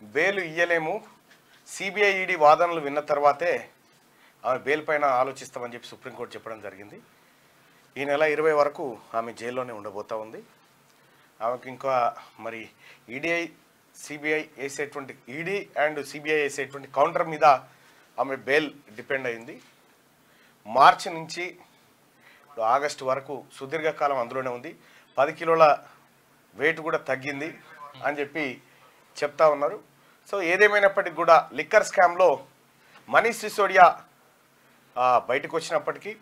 Bail ఇయ్యలేము, CBI ED వాదనలు విన్న తర్వాతే ఆమె బెయిల్ పైన ఆలోచిస్తామని చెప్పి సుప్రీంకోర్టు చెప్పడం జరిగింది. ఈ నెల 20 వరకు ఆమె జైల్లోనే ఉండబోతూ ఉంది. ఆమెకు ఇంకా మరి ఈడీ అండ్ సిబిఐ వేసేటువంటి కౌంటర్ మీద ఆమె బెయిల్ డిపెండ్ అయింది. మార్చి నుంచి ఆగస్టు వరకు సుదీర్ఘకాలం అందులోనే ఉంది. 10 కిలోల వెయిట్ కూడా తగ్గింది అని చెప్పి చెప్తా ఉన్నారు. సో ఏదేమైనప్పటికీ కూడా లిక్కర్ స్కామ్లో మనీష్ సిసోడియా బయటకు వచ్చినప్పటికీ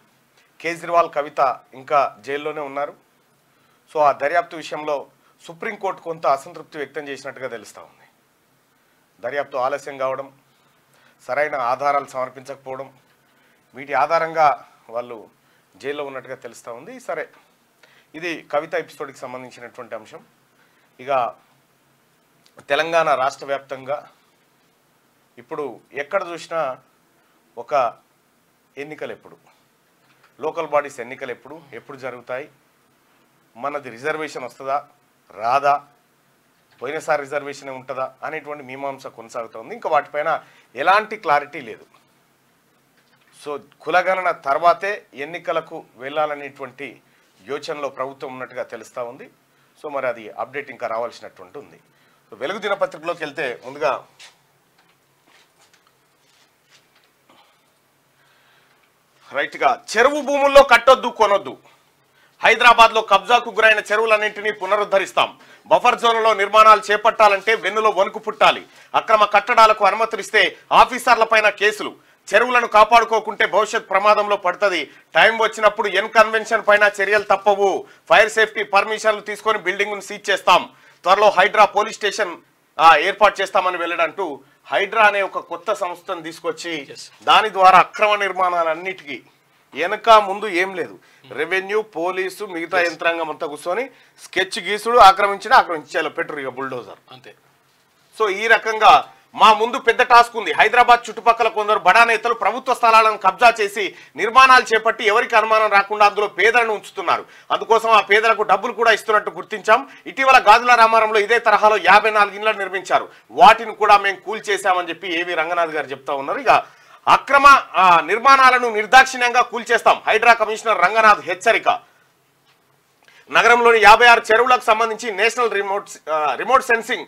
కేజ్రీవాల్, కవిత ఇంకా జైల్లోనే ఉన్నారు. సో ఆ దర్యాప్తు విషయంలో సుప్రీంకోర్టు కొంత అసంతృప్తి వ్యక్తం చేసినట్టుగా తెలుస్తూ ఉంది. దర్యాప్తు ఆలస్యం కావడం, సరైన ఆధారాలు సమర్పించకపోవడం, వీటి ఆధారంగా వాళ్ళు జైల్లో ఉన్నట్టుగా తెలుస్తూ ఉంది. సరే, ఇది కవిత ఎపిసోడ్కి సంబంధించినటువంటి అంశం. ఇక తెలంగాణ రాష్ట్ర వ్యాప్తంగా ఇప్పుడు ఎక్కడ చూసినా ఒక ఎన్నికలు ఎప్పుడు, లోకల్ బాడీస్ ఎన్నికలు ఎప్పుడు జరుగుతాయి, మనది రిజర్వేషన్ వస్తుందా రాదా, పోయినసారి రిజర్వేషన్ ఉంటుందా అనేటువంటి మీమాంస కొనసాగుతుంది. ఇంకా వాటిపైన ఎలాంటి క్లారిటీ లేదు. సో కులగణన తర్వాతే ఎన్నికలకు వెళ్ళాలనేటువంటి యోచనలో ప్రభుత్వం ఉన్నట్టుగా తెలుస్తూ ఉంది. సో మరి అది అప్డేట్ ఇంకా రావాల్సినటువంటి ఉంది. సో వెలుగు దినపత్రికలోకి వెళ్తే ముందుగా రైట్గా చెరువు భూముల్లో కట్టొద్దు, కొనొద్దు. హైదరాబాద్లో కబ్జాకు గురైన చెరువులన్నింటినీ పునరుద్ధరిస్తాం. బఫర్ జోన్లలో నిర్మాణాలు చేపట్టాలంటే వెన్నులో వణుకు పుట్టాలి. అక్రమ కట్టడాలకు అనుమతులిస్తే ఆఫీసర్లపైన కేసులు. చెరువులను కాపాడుకోకుంటే భవిష్యత్ ప్రమాదంలో పడుతుంది. టైం వచ్చినప్పుడు కన్వెన్షన్ పైన చర్యలు తప్పవు. ఫైర్ సేఫ్టీ పర్మిషన్లు తీసుకొని బిల్డింగ్ను సీజ్ చేస్తాం. త్వరలో హైడ్రా పోలీస్ స్టేషన్ ఏర్పాటు చేస్తామని వెళ్ళడంటూ హైడ్రా అనే ఒక కొత్త సంస్థను తీసుకొచ్చి దాని ద్వారా అక్రమ నిర్మాణాలన్నిటికీ వెనక ముందు ఏం లేదు, రెవెన్యూ, పోలీసు, మిగతా యంత్రాంగం అంతా కూర్చొని స్కెచ్ గీసుడు, ఆక్రమించాలి పెట్రోల్ ఇక బుల్డోజర్ అంతే. సో ఈ రకంగా మా ముందు పెద్ద టాస్క్ ఉంది. హైదరాబాద్ చుట్టుపక్కల కొందరు బడా నేతలు ప్రభుత్వ స్థలాలను కబ్జా చేసి నిర్మాణాలు చేపట్టి ఎవరికి అనుమానం రాకుండా అందులో పేదలను ఉంచుతున్నారు. అందుకోసం ఆ పేదలకు డబ్బులు కూడా ఇస్తున్నట్టు గుర్తించాం. ఇటీవల గాజుల రామారంలో ఇదే తరహాలో 54 ఇళ్లను నిర్మించారు. వాటిని కూడా మేము కూల్చేశామని చెప్పి ఏవి రంగనాథ్ గారు చెప్తా ఉన్నారు. ఇక అక్రమ నిర్మాణాలను నిర్దాక్షిణ్యంగా కూల్చేస్తాం. హైడ్రా కమిషనర్ రంగనాథ్ హెచ్చరిక. నగరంలోని 56 చెరువులకు సంబంధించి నేషనల్ రిమోట్ సెన్సింగ్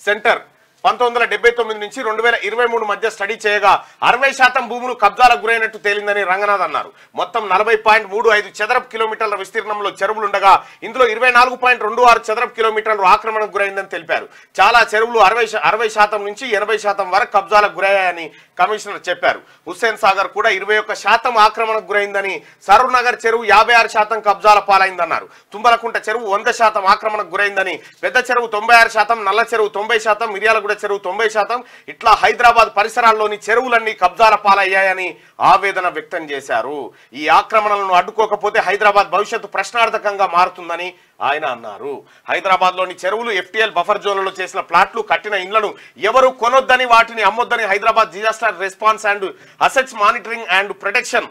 సెంటర్ 1979 నుంచి 2023 మధ్య స్టడీ చేయగా 60% భూములు కబ్జాలకు గురైనట్టు తేలిందని రంగనాథ్ అన్నారు. మొత్తం 40.35 చదరపు కిలోమీటర్ల విస్తీర్ణంలో చెరువులుండగా ఇందులో 24.26 చదరపు కిలోమీటర్లు ఆక్రమణకు గురైందని తెలిపారు. చాలా చెరువులు 60% నుంచి 80% వరకు కబ్జాలకు గురయ్యాయని కమిషనర్ చెప్పారు. హుస్సేన్ సాగర్ కూడా 21% ఆక్రమణకు గురైందని, సరూర్ నగర్ చెరువు 56% కబ్జాల పాలైందన్నారు. తుంబలకుంట చెరువు 100% ఆక్రమణకు గురైందని, పెద్ద చెరువు 96%, నల్ల చెరువు 90%, మిర్యాలగూడ చెరువు 90%, ఇట్లా హైదరాబాద్ పరిసరాల్లోని చెరువులన్నీ కబ్జాల పాలయ్యాయని ఆవేదన వ్యక్తం చేశారు. ఈ ఆక్రమణలను అడ్డుకోకపోతే హైదరాబాద్ భవిష్యత్తు ప్రశ్నార్థకంగా మారుతుందని ఆయన అన్నారు. హైదరాబాద్ లోని చెరువులు, FTL బఫర్ జోన్లలో చేసిన ప్లాట్లు, కట్టిన ఇండ్లను ఎవరు కొనొద్దని, వాటిని అమ్మొద్దని Hyderabad disaster response and assets monitoring and protection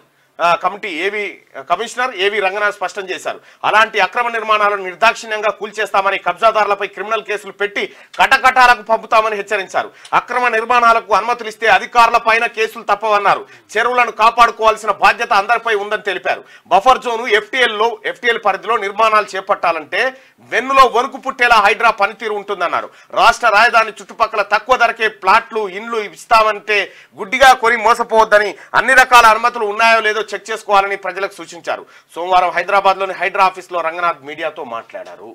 committee commissioner ఏవి రంగనాథ్ స్పష్టం చేశారు. అలాంటి అక్రమ నిర్మాణాలను నిర్దాక్షిణ్యంగా కూల్చేస్తామని, కబ్జాదారులపై క్రిమినల్ కేసులు పెట్టి కటకటాలకు పంపుతామని హెచ్చరించారు. అక్రమ నిర్మాణాలకు అనుమతులు ఇస్తే అధికారులపైన కేసులు తప్పవన్నారు. చెరువులను కాపాడుకోవాల్సిన బాధ్యత అందరిపై ఉందని తెలిపారు. బఫర్ జోను FTL పరిధిలో నిర్మాణాలు చేపట్టాలంటే వెన్నులో వణుకు పుట్టేలా హైడ్రా పనితీరు ఉంటుందన్నారు. రాష్ట్ర రాజధాని చుట్టుపక్కల తక్కువ ధరకే ప్లాట్లు, ఇండ్లు ఇస్తామంటే గుడ్డిగా కొని మోసపోవద్దని, అన్ని రకాల అనుమతులు ఉన్నాయో లేదో చెక్ చేసుకోవాలని ప్రజలకు సూచించారు. సోమవారం హైదరాబాద్ లోని హైడ్రా ఆఫీస్ లో రంగనాథ్ మీడియాతో మాట్లాడారు.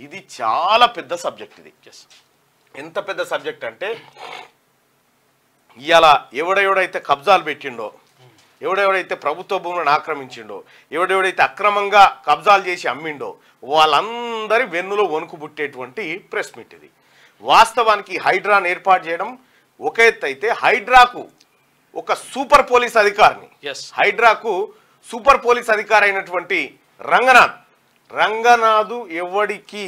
ఇది చాలా పెద్ద సబ్జెక్ట్. ఇది ఎంత పెద్ద సబ్జెక్ట్ అంటే, ఇవాళ ఎవడెవడైతే కబ్జాలు పెట్టిండో, ఎవడెవడైతే ప్రభుత్వ భూములను ఆక్రమించిండో, ఎవడెవడైతే అక్రమంగా కబ్జాలు చేసి అమ్మిండో వాళ్ళందరి వెన్నులో వణుకు పుట్టేటువంటి ప్రెస్ మీట్ ఇది. వాస్తవానికి హైడ్రాను ఏర్పాటు చేయడం ఒక ఎత్తు అయితే, హైడ్రాకు ఒక సూపర్ పోలీస్ అధికారిని, హైడ్రాకు సూపర్ పోలీస్ అధికారి అయినటువంటి రంగనాథ్ ఎవడికి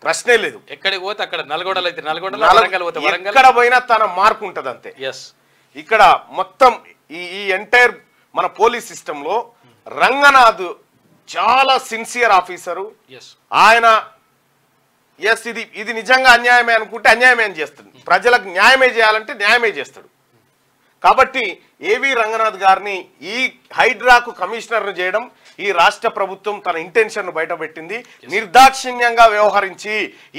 ప్రశ్నే లేదు. ఎక్కడికి పోతే అక్కడ నల్గొండలో అయితే ఎక్కడ పోయినా తన మార్కు ఉంటది అంతే. ఇక్కడ మొత్తం ఈ ఎంటైర్ మన పోలీస్ సిస్టమ్ లో రంగనాథ్ చాలా సిన్సియర్ ఆఫీసరు. ఆయన ఎస్ ఇది నిజంగా అన్యాయమే అనుకుంటే అన్యాయమే అని చేస్తుంది. ప్రజలకు న్యాయమే చేయాలంటే న్యాయమే చేస్తాడు. కాబట్టి ఏవి రంగనాథ్ గారిని ఈ హైడ్రాకు కమిషనర్ను చేయడం ఈ రాష్ట్ర ప్రభుత్వం తన ఇంటెన్షన్ బయటపెట్టింది. నిర్దాక్షిణ్యంగా వ్యవహరించి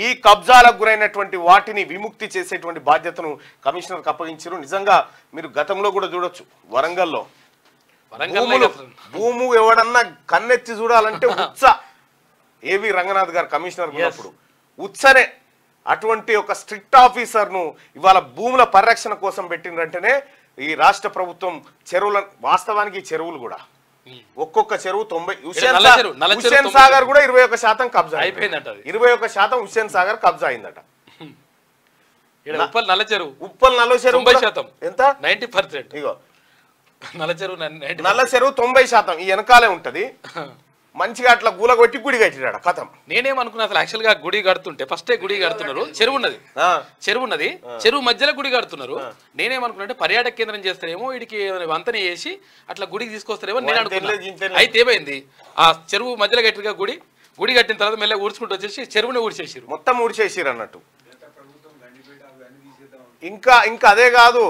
ఈ కబ్జాలకు గురైనటువంటి వాటిని విముక్తి చేసేటువంటి బాధ్యతను కమిషనర్కి అప్పగించారు. నిజంగా మీరు గతంలో కూడా చూడొచ్చు, వరంగల్లో భూము ఎవడన్నా కన్నెత్తి చూడాలంటే ఉత్స ఏవి రంగనాథ్ గారు కమిషనర్ ఉన్నప్పుడు ఉత్సనే అటువంటి ఒక స్ట్రిక్ట్ ఆఫీసర్ను ఇవాళ భూముల పరిరక్షణ కోసం పెట్టినంటేనే ఈ రాష్ట్ర ప్రభుత్వం చెరువుల వాస్తవానికి చెరువులు కూడా ఒక్కొక్క చెరువు 90 హుస్సేన్ సాగర్ కూడా 21% కబ్జా అయిపోయిందట. 21% హుస్సేన్ సాగర్ కబ్జా అయిందట. ఉప్పల్ నల్ల చెరువు 90% ఎంత 90%. ఇగో నల్ల చెరువు 90% ఈ వెనకాలే ఉంటది. మంచిగా అట్లా గూల కొట్టి గుడి కట్టిరాడ కథం. నేనేమనుకున్నా అసలు యాక్చువల్ గా గుడి కడుతుంటే ఫస్టే గుడి కడుతున్నారు, చెరువు ఉన్నది చెరువు మధ్యలో గుడి కడుతున్నారు. నేనేమనుకున్నా అంటే పర్యాటక కేంద్రం చేస్తారేమో, వీడికి వంతన చేసి అట్లా గుడికి తీసుకొస్తారేమో నేను అనుకున్నా. అయితే ఏమైంది, ఆ చెరువు మధ్యలో కట్టిగా గుడి కట్టిన తర్వాత మెల్లగా ఊడ్చుకుంటూ వచ్చేసి చెరువుని ఊడ్చేసారు, మొత్తం ఊడ్చేసారు అన్నట్టు. ఇంకా అదే కాదు,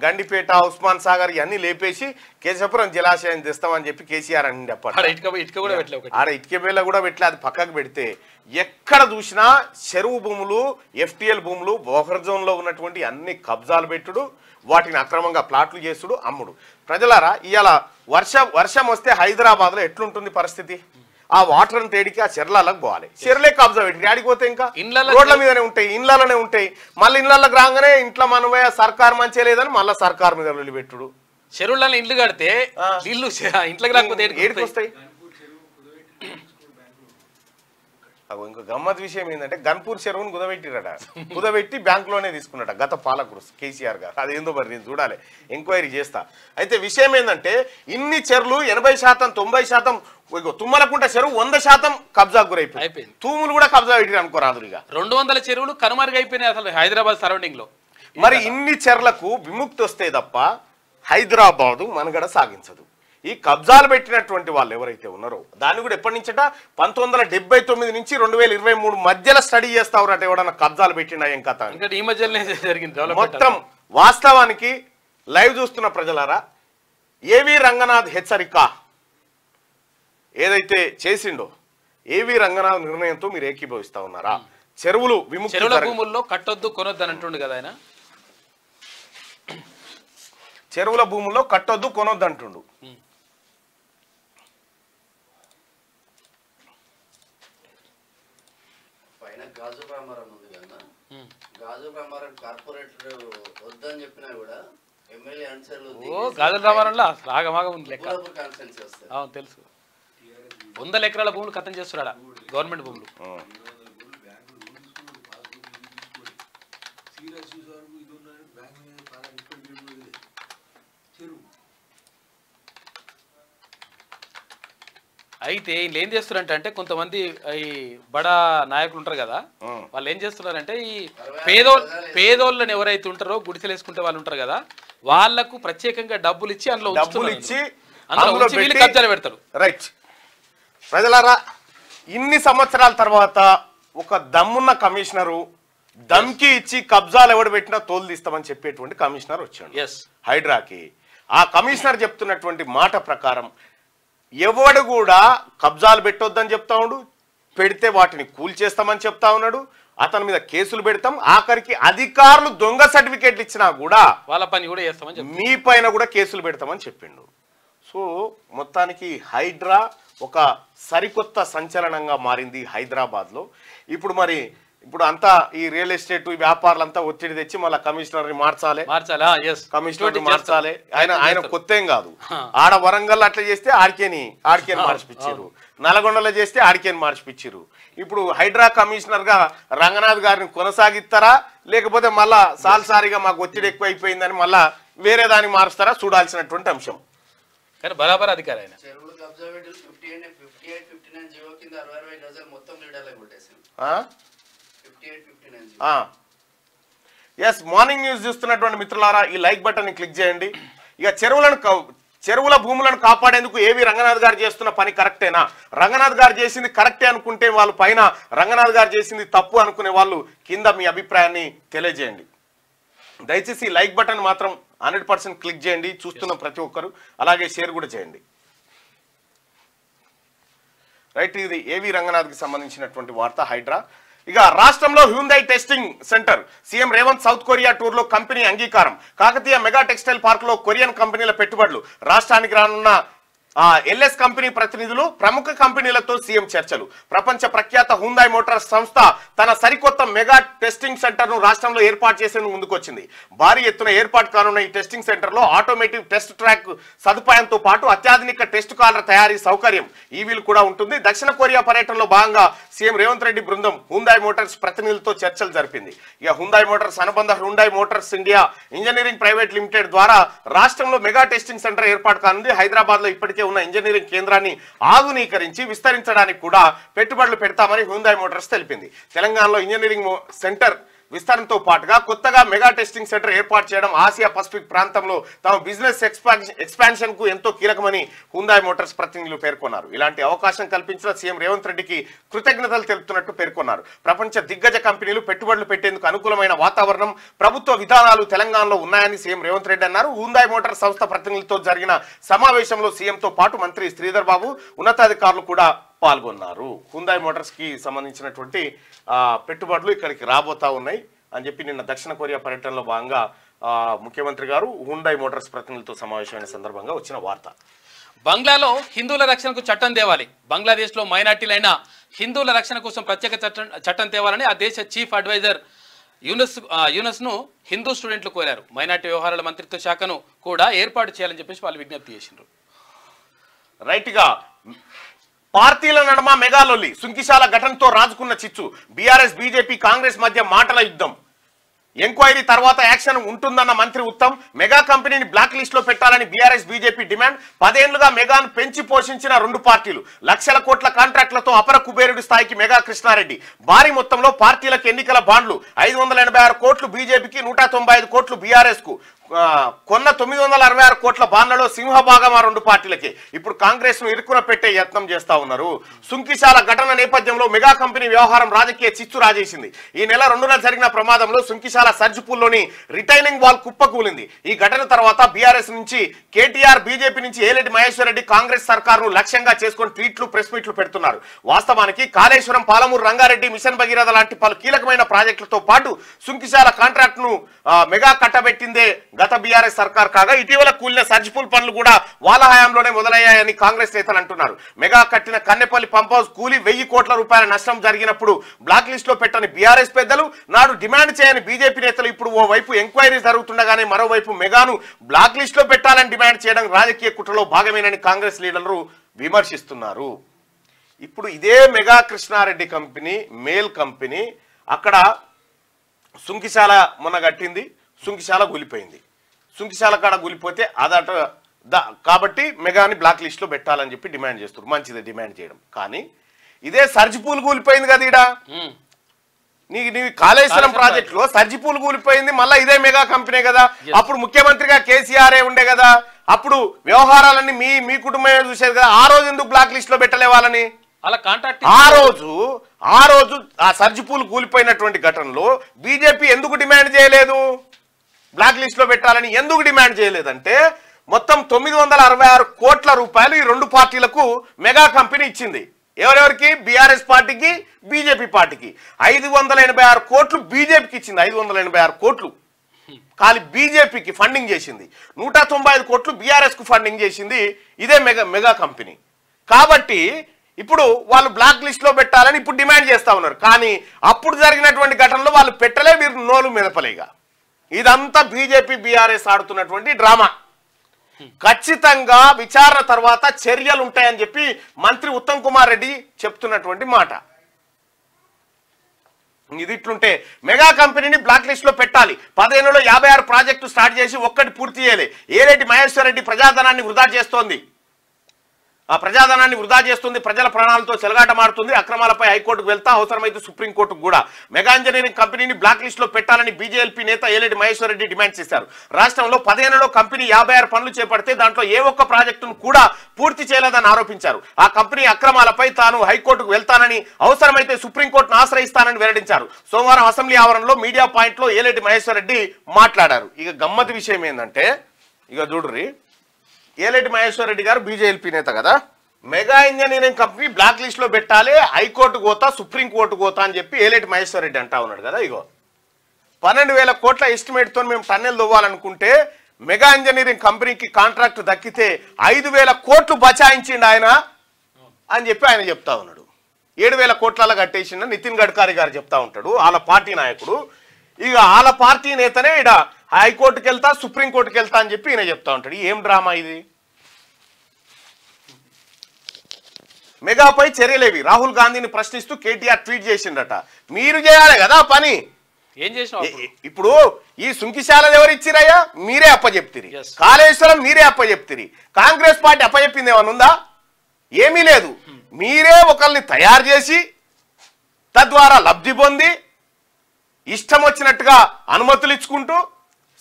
గండిపేట ఉస్మాన్ సాగర్ ఇవన్నీ లేపేసి కేశపురం జలాశయం తెస్తామని చెప్పి కేసీఆర్ అని ఆడ ఇటుక బేళ్ళ కూడా పెట్టలే. అది పక్కకు పెడితే ఎక్కడ చూసినా చెరువు భూములు, FTL భూములు, బఫర్ జోన్ లో ఉన్నటువంటి అన్ని కబ్జాలు పెట్టుడు, వాటిని అక్రమంగా ప్లాట్లు చేసుడు, అమ్ముడు. ప్రజలారా ఇవాళ వర్షం వస్తే హైదరాబాద్ లో ఎట్లుంటుంది పరిస్థితి? ఆ వాటర్ తేడికి ఆ చెర్లకు పోవాలి, చెర్లే కబ్జా పెట్టి ఆడిపోతే ఇంకా రోడ్ల మీదనే ఉంటాయి, ఇండ్లలోనే ఉంటాయి. మళ్ళీ ఇళ్లలోకి రాగానే ఇంట్లో మనమే సర్కార్ మంచిగా లేదని మళ్ళీ సర్కార్ మీద వదిలిపెట్టుడు. చెరువులలో ఇండ్లు కడితే ఇల్లు ఇంట్లోకి రాకపోతే ఏడికి వస్తాయి. ఇంకో గమ్మత్ విషయం ఏంటంటే గన్పూర్ చెరువును కుదబెట్టి బ్యాంకులోనే తీసుకున్నట గత పాలకుడు కేసీఆర్ గారు. అదేందో మరి నేను చూడాలి, ఎంక్వైరీ చేస్తా. అయితే విషయం ఏంటంటే ఇన్ని చెరువులు 80%, 90%, తుమ్మలకుంట చెరువు 100% కబ్జా గురైపోయింది. తూములు కూడా కబ్జా పెట్టి అనుకోరాదు. ఇక 200 చెరువులు కనుమరుగైపోయినాయి అసలు హైదరాబాద్ సరౌండింగ్ లో. మరి ఇన్ని చెర్లకు విముక్తి వస్తే తప్ప హైదరాబాదు మనుగడ సాగించదు. ఈ కబ్జాలు పెట్టినటువంటి వాళ్ళు ఎవరైతే ఉన్నారో దాన్ని కూడా ఎప్పటి నుంచట 1979 నుంచి 2023 మధ్యలో స్టడీ చేస్తారట. ఎవడన్నా కబ్జాలు పెట్టినా ఏం కథ ఈ మధ్యలోనే జరిగింది మొత్తం. వాస్తవానికి లైవ్ చూస్తున్న ప్రజలారా, ఏవి రంగనాథ్ హెచ్చరిక ఏదైతే చేసిండో, ఏవి రంగనాథ్ నిర్ణయంతో మీరు ఏకీభవిస్తా ఉన్నారా? చెరువులు చెరువుల భూముల్లో కట్టొద్దు కొనొద్దు అని అంటుండు కదా ఆయన. చెరువుల భూముల్లో కట్టొద్దు కొనొద్దు అంటుండు. గాజు రామారం ఉంది కదా, గాజు రామారం కార్పొరేటర్ వద్దని చెప్పినా కూడా ఎమ్మెల్యే ఆన్సర్లు గాజు రామారంలో రాగమాగం ఉంది లెక్క. అవును తెలుసు, 100 ఎకరాల భూములు కథం చేస్తున్నాడా గవర్నమెంట్ భూములు. అయితే వీళ్ళు ఏం చేస్తున్నారంటే కొంతమంది ఈ బడా నాయకులు ఉంటారు కదా, వాళ్ళు ఏం చేస్తున్నారంటే ఈ పేదోళ్ళని ఎవరైతే ఉంటారో గుడిసెలు వేసుకుంటే వాళ్ళు ఉంటారు కదా, వాళ్లకు ప్రత్యేకంగా డబ్బులు ఇచ్చి అందులో కబ్జాలు పెడతారు. రైట్ ప్రజలారా, ఇన్ని సంవత్సరాల తర్వాత ఒక దమ్మున్న కమిషనరు దమ్కి ఇచ్చి కబ్జాలు ఎవడు పెట్టినా తోలు తీస్తామని చెప్పేటువంటి కమిషనర్ వచ్చాడు హైడ్రాకి. ఆ కమిషనర్ చెప్తున్నటువంటి మాట ప్రకారం ఎవడు కూడా కబ్జాలు పెట్టొద్దని చెప్తా ఉన్నాడు, పెడితే వాటిని కూల్చేస్తామని చెప్తా ఉన్నాడు, అతని మీద కేసులు పెడతాం, ఆఖరికి అధికారులు దొంగ సర్టిఫికేట్లు ఇచ్చినా కూడా వాళ్ళ పని కూడా చేస్తామని మీ పైన కూడా కేసులు పెడతామని చెప్పిండు. సో మొత్తానికి హైడ్రా ఒక సరికొత్త సంచలనంగా మారింది హైదరాబాద్లో. ఇప్పుడు అంతా ఈ రియల్ ఎస్టేట్ వ్యాపారులంతా ఒత్తిడి తెచ్చి మళ్ళీ కమిషనర్ ని మార్చాలి, ఆయన కొత్త ఏం కాదు. ఆడ వరంగల్ అట్లా చేస్తే ఆడికేని మార్చిపిచ్చారు, నల్గొండలో చేస్తే ఆడికేని మార్చిపిచ్చారు. ఇప్పుడు హైడ్రా కమిషనర్ గా రంగనాథ్ గారిని కొనసాగిస్తారా, లేకపోతే మళ్ళా సాల్సారిగా మాకు ఒత్తిడి ఎక్కువ అయిపోయిందని మళ్ళా వేరే దాన్ని మారుస్తారా చూడాల్సినటువంటి అంశం. కానీ బరాబర్ అధికారి ఆయన. ఎస్, మార్నింగ్ న్యూస్ చూస్తున్నటువంటి మిత్రులారా ఈ లైక్ బటన్ ని క్లిక్ చేయండి. ఇక చెరువుల భూములను కాపాడేందుకు ఏవి రంగనాథ్ గారు చేస్తున్న పని కరెక్టేనా? రంగనాథ్ గారు చేసింది కరెక్టే అనుకుంటే వాళ్ళు పైన, రంగనాథ్ గారు చేసింది తప్పు అనుకునే వాళ్ళు కింద మీ అభిప్రాయాన్ని తెలియజేయండి. దయచేసి లైక్ బటన్ మాత్రం 100% క్లిక్ చేయండి చూస్తున్న ప్రతి ఒక్కరు, అలాగే షేర్ కూడా చేయండి. రైట్, ఇది ఏవి రంగనాథ్కి సంబంధించినటువంటి వార్త. హైడ్రా. ఇక రాష్ట్రంలో Hyundai testing centre, CM Revanth south Korea tour లో కంపెనీ అంగీకారం. కాకతీయ మెగా టెక్స్టైల్ పార్క్ లో కొరియన్ కంపెనీల పెట్టుబడులు. రాష్ట్రానికి రానున్న ఎల్ఎస్ కంపెనీ ప్రతినిధులు, ప్రముఖ కంపెనీలతో సీఎం చర్చలు. ప్రపంచ ప్రఖ్యాత హ్యూండై మోటార్స్ సంస్థ తన సరికొత్త మెగా టెస్టింగ్ సెంటర్ ను రాష్ట్రంలో ఏర్పాటు చేసేందుకు ముందుకొచ్చింది. భారీ ఎత్తున ఏర్పాటు కానున్న ఈ టెస్టింగ్ సెంటర్ లో ఆటోమేటివ్ టెస్ట్ ట్రాక్ సదుపాయంతో పాటు అత్యాధునిక టెస్ట్ కార్ల తయారీ సౌకర్యం, ఈవీలు కూడా ఉంటుంది. దక్షిణ కొరియా పర్యటనలో భాగంగా సీఎం రేవంత్ రెడ్డి బృందం హ్యూండై మోటార్స్ ప్రతినిధులతో చర్చలు జరిపింది. ఇక హ్యూండై మోటార్స్ అనుబంధ Hyundai Motors India engineering private limited ద్వారా రాష్ట్రంలో మెగా టెస్టింగ్ సెంటర్ ఏర్పాటు కానుంది. హైదరాబాద్ లో ఇప్పటికే ఉన్న ఇంజనీరింగ్ కేంద్రాన్ని ఆధునీకరించి విస్తరించడానికి కూడా పెట్టుబడులు పెడతామని హ్యూండై మోటార్స్ తెలిపింది. తెలంగాణలో ఇంజనీరింగ్ సెంటర్ విస్తరణతో పాటుగా కొత్తగా మెగా టెస్టింగ్ సెంటర్ ఏర్పాటు చేయడం ఆసియా పసిఫిక్ ప్రాంతంలో తమ బిజినెస్ ఎక్స్పాన్షన్ కు ఎంతో కీలకమని హ్యూండై మోటార్స్ ప్రతినిధులు పేర్కొన్నారు. ఇలాంటి అవకాశం కల్పించిన సీఎం రేవంత్ రెడ్డికి కృతజ్ఞతలు తెలుపుతున్నట్టు పేర్కొన్నారు. ప్రపంచ దిగ్గజ కంపెనీలు పెట్టుబడులు పెట్టేందుకు అనుకూలమైన వాతావరణం, ప్రభుత్వ విధానాలు తెలంగాణలో ఉన్నాయని సీఎం రేవంత్ రెడ్డి అన్నారు. హ్యూండై మోటార్స్ సంస్థ ప్రతినిధులతో జరిగిన సమావేశంలో సీఎంతో పాటు మంత్రి శ్రీధర్ బాబు, ఉన్నతాధికారులు కూడా పాల్గొన్నారు. హ్యూండై మోటార్స్ కి సంబంధించినటువంటి పెట్టుబడులు ఇక్కడికి రాబోతా ఉన్నాయి అని చెప్పి నిన్న దక్షిణ కొరియా పర్యటనలో భాగంగా ముఖ్యమంత్రి గారు హ్యూండై మోటార్స్ ప్రతినిధులతో సమావేశమైన సందర్భంగా వచ్చిన వార్త. బంగ్లాలో హిందువుల రక్షణకు చట్టం తేవాలి. బంగ్లాదేశ్లో మైనార్టీలైన హిందువుల రక్షణ కోసం ప్రత్యేక చట్టం తేవాలని ఆ దేశ చీఫ్ అడ్వైజర్ యూనస్ను హిందూ స్టూడెంట్లు కోరారు. మైనార్టీ వ్యవహారాల మంత్రిత్వ శాఖను కూడా ఏర్పాటు చేయాలని చెప్పేసి వాళ్ళు విజ్ఞప్తి చేసిండ్రు. రైట్గా పార్టీల నడుమ మెగాలొల్లి, సుంకిశాల ఘటనతో రాజుకున్న చిచ్చు. బీఆర్ఎస్ బీజేపీ కాంగ్రెస్ మధ్య మాటల యుద్ధం. ఎంక్వైరీ తర్వాత యాక్షన్ ఉంటుందన్న మంత్రి ఉత్తమ్. మెగా కంపెనీని బ్లాక్ లిస్ట్ లో పెట్టాలని బీఆర్ఎస్ బీజేపీ డిమాండ్. 10 ఏళ్లుగా మెగాను పెంచి పోషించిన రెండు పార్టీలు. లక్షల కోట్ల కాంట్రాక్టులతో అపర కుబేరుడి స్థాయికి మెగా కృష్ణారెడ్డి. భారీ మొత్తంలో పార్టీలకు ఎన్నికల బాండ్లు. 586 కోట్లు బీజేపీకి, 195 కోట్లు బీఆర్ఎస్ కు. కొన్న 966 కోట్ల బాండ్లలో సింహభాగం ఆ రెండు పార్టీలకే. ఇప్పుడు కాంగ్రెస్ ను ఇరుకున పెట్టే యత్నం చేస్తా ఉన్నారు. సుంకిశాల ఘటన నేపథ్యంలో మెగా కంపెనీ వ్యవహారం రాజకీయ చిచ్చు రాజేసింది. ఈ నెల 2న జరిగిన ప్రమాదంలో సుంకిశాల సర్జిపూల్లోని రిటైనింగ్ వాల్ కుప్పకూలింది. ఈ ఘటన తర్వాత బీఆర్ఎస్ నుంచి కేటీఆర్, బీజేపీ నుంచి ఏలేటి మహేశ్వర్ రెడ్డి కాంగ్రెస్ సర్కారును లక్ష్యంగా చేసుకుని ట్వీట్లు, ప్రెస్ మీట్లు పెడుతున్నారు. వాస్తవానికి కాళేశ్వరం, పాలమూరు రంగారెడ్డి, మిషన్ భగీరథ లాంటి పలు కీలకమైన ప్రాజెక్టులతో పాటు సుంకిశాల కాంట్రాక్ట్ ను మెగా కట్టబెట్టిందే గత బీఆర్ఎస్ సర్కార్ కాగా, ఇటీవల కూలిన సర్జిపూల్ పనులు కూడా వాళ్ళ హయాంలోనే మొదలయ్యాయని కాంగ్రెస్ నేతలు అంటున్నారు. మెగా కట్టిన కన్నెపల్లి పంప్ హౌస్ కూలి 1000 కోట్ల రూపాయల నష్టం జరిగినప్పుడు బ్లాక్ లిస్ట్ లో పెట్టని బీఆర్ఎస్ పెద్దలు, నాడు డిమాండ్ చేయని బీజేపీ నేతలు ఇప్పుడు ఓవైపు ఎంక్వైరీ జరుగుతుండగానే మరోవైపు మెగాను బ్లాక్ లిస్ట్ లో పెట్టాలని డిమాండ్ చేయడం రాజకీయ కుట్రలో భాగమేనని కాంగ్రెస్ లీడర్లు విమర్శిస్తున్నారు. ఇప్పుడు ఇదే mega Krishna Reddy company, male company, అక్కడ సుంకిశాల మొన్న కట్టింది, సుంకిశాల కూలిపోయింది. సుంకిశాల కాడ కూలిపోతే అదట కాబట్టి మెగాని బ్లాక్ లిస్ట్ లో పెట్టాలని చెప్పి డిమాండ్ చేస్తారు. మంచిదే డిమాండ్ చేయడం, కానీ ఇదే సర్జిపూల్ కూలిపోయింది కదా ఈడ. నీ కాళేశ్వరం ప్రాజెక్ట్ లో సర్జిపూల్ కూలిపోయింది, మళ్ళీ ఇదే మెగా కంపెనీ కదా. అప్పుడు ముఖ్యమంత్రిగా కేసీఆర్ ఉండే కదా, అప్పుడు వ్యవహారాలన్నీ మీ కుటుంబమే చూసేది కదా. ఆ రోజు ఎందుకు బ్లాక్ లిస్ట్ లో పెట్టలే వాళ్ళని? అలా కాంట్రాక్ట్ ఆ రోజు ఆ సర్జిపూల్ కూలిపోయినటువంటి ఘటనలో బీజేపీ ఎందుకు డిమాండ్ చేయలేదు? బ్లాక్ లిస్ట్ లో పెట్టాలని ఎందుకు డిమాండ్ చేయలేదంటే, మొత్తం 966 కోట్ల రూపాయలు ఈ రెండు పార్టీలకు మెగా కంపెనీ ఇచ్చింది. ఎవరెవరికి? బీఆర్ఎస్ పార్టీకి, బీజేపీ పార్టీకి. 586 కోట్లు బీజేపీకి ఇచ్చింది. 586 కోట్లు ఖాళీ బీజేపీకి ఫండింగ్ చేసింది. 195 కోట్లు బీఆర్ఎస్ కు ఫండింగ్ చేసింది ఇదే మెగా కంపెనీ. కాబట్టి ఇప్పుడు వాళ్ళు బ్లాక్ లిస్ట్ లో పెట్టాలని ఇప్పుడు డిమాండ్ చేస్తా ఉన్నారు. కానీ అప్పుడు జరిగినటువంటి ఘటనలో వాళ్ళు పెట్టలే, వీరు నోలు మెదపలేగా. ఇదంతా బీజేపీ, బీఆర్ఎస్ ఆడుతున్నటువంటి డ్రామా. ఖచ్చితంగా విచారణ తర్వాత చర్యలు ఉంటాయని చెప్పి మంత్రి ఉత్తమ్ కుమార్ రెడ్డి చెప్తున్నటువంటి మాట. ఇది ఇట్లుంటే మెగా కంపెనీని బ్లాక్ లిస్ట్ లో పెట్టాలి. 10 ఏళ్లలో 56 ప్రాజెక్టు స్టార్ట్ చేసి ఒక్కటి పూర్తి చేయలే. ఏలేటి మహేశ్వర్ రెడ్డి ప్రజాధనాన్ని వృధా చేస్తోంది. ప్రజాధనాన్ని వృధా చేస్తుంది, ప్రజల ప్రాణాలతో చెలగాటమాడుతుంది, అక్రమాలపై హైకోర్టుకు వెళ్తా అవసరమైతే సుప్రీంకోర్టుకు కూడా. మెగా ఇంజనీరింగ్ కంపెనీని బ్లాక్ లిస్ట్ లో పెట్టాలని బీజేపీ నేత ఏలేటి మహేశ్వర్ రెడ్డి డిమాండ్ చేశారు. రాష్ట్రంలో 10 ఏళ్లలో కంపెనీ 56 పనులు చేపడితే దాంట్లో ఏ ఒక్క ప్రాజెక్టును కూడా పూర్తి చేయలేదని ఆరోపించారు. ఆ కంపెనీ అక్రమాలపై తాను హైకోర్టుకు వెళ్తానని, అవసరమైతే సుప్రీంకోర్టును ఆశ్రయిస్తానని వెల్లడించారు. సోమవారం అసెంబ్లీ ఆవరణలో మీడియా పాయింట్ లో ఏలేటి మహేశ్వర్ రెడ్డి మాట్లాడారు. ఇక గమ్మత్ విషయం ఏంటంటే, ఇక చూడ్రి, ఏలేటి మహేశ్వర్ రెడ్డి గారు బీజేపీ నేత కదా, Megha engineering company blacklist లో పెట్టాలి, హైకోర్టుకు పోతా, సుప్రీంకోర్టుకు పోతా అని చెప్పి ఏలేటి మహేశ్వర్ రెడ్డి అంటా ఉన్నాడు కదా. ఇగో 12,000 కోట్ల ఎస్టిమేట్ తో మేము టన్నెల్ తవ్వాలనుకుంటే మెగా ఇంజనీరింగ్ కంపెనీకి కాంట్రాక్ట్ దక్కితే 5,000 కోట్లు బచాయించిండు ఆయన అని చెప్పి ఆయన చెప్తా ఉన్నాడు. 7,000 కోట్ల కట్టేసిండు నితిన్ గడ్కరీ గారు చెప్తా ఉంటాడు, వాళ్ళ పార్టీ నాయకుడు. ఇక వాళ్ళ పార్టీ నేతనే ఇడ హైకోర్టుకి వెళ్తా, సుప్రీంకోర్టుకి వెళ్తా అని చెప్పి ఈయన చెప్తా ఉంటాడు. ఏం డ్రామా ఇది? మెగాపై చర్యలేవి, రాహుల్ గాంధీని ప్రశ్నిస్తూ కేటీఆర్ ట్వీట్ చేసిండట. మీరు చేయాలి కదా పని. ఏం చేసిన ఇప్పుడు ఈ సుంకిశాల ఎవరు ఇచ్చిరయ్యా? మీరే అప్పచెప్తిరి. కాళేశ్వరం మీరే అప్పచెప్తిరి. కాంగ్రెస్ పార్టీ అప్పచెప్పింది ఏమన్నా ఉందా? ఏమీ లేదు. మీరే ఒకరిని తయారు చేసి తద్వారా లబ్ధి పొంది ఇష్టం వచ్చినట్టుగా అనుమతులు ఇచ్చుకుంటూ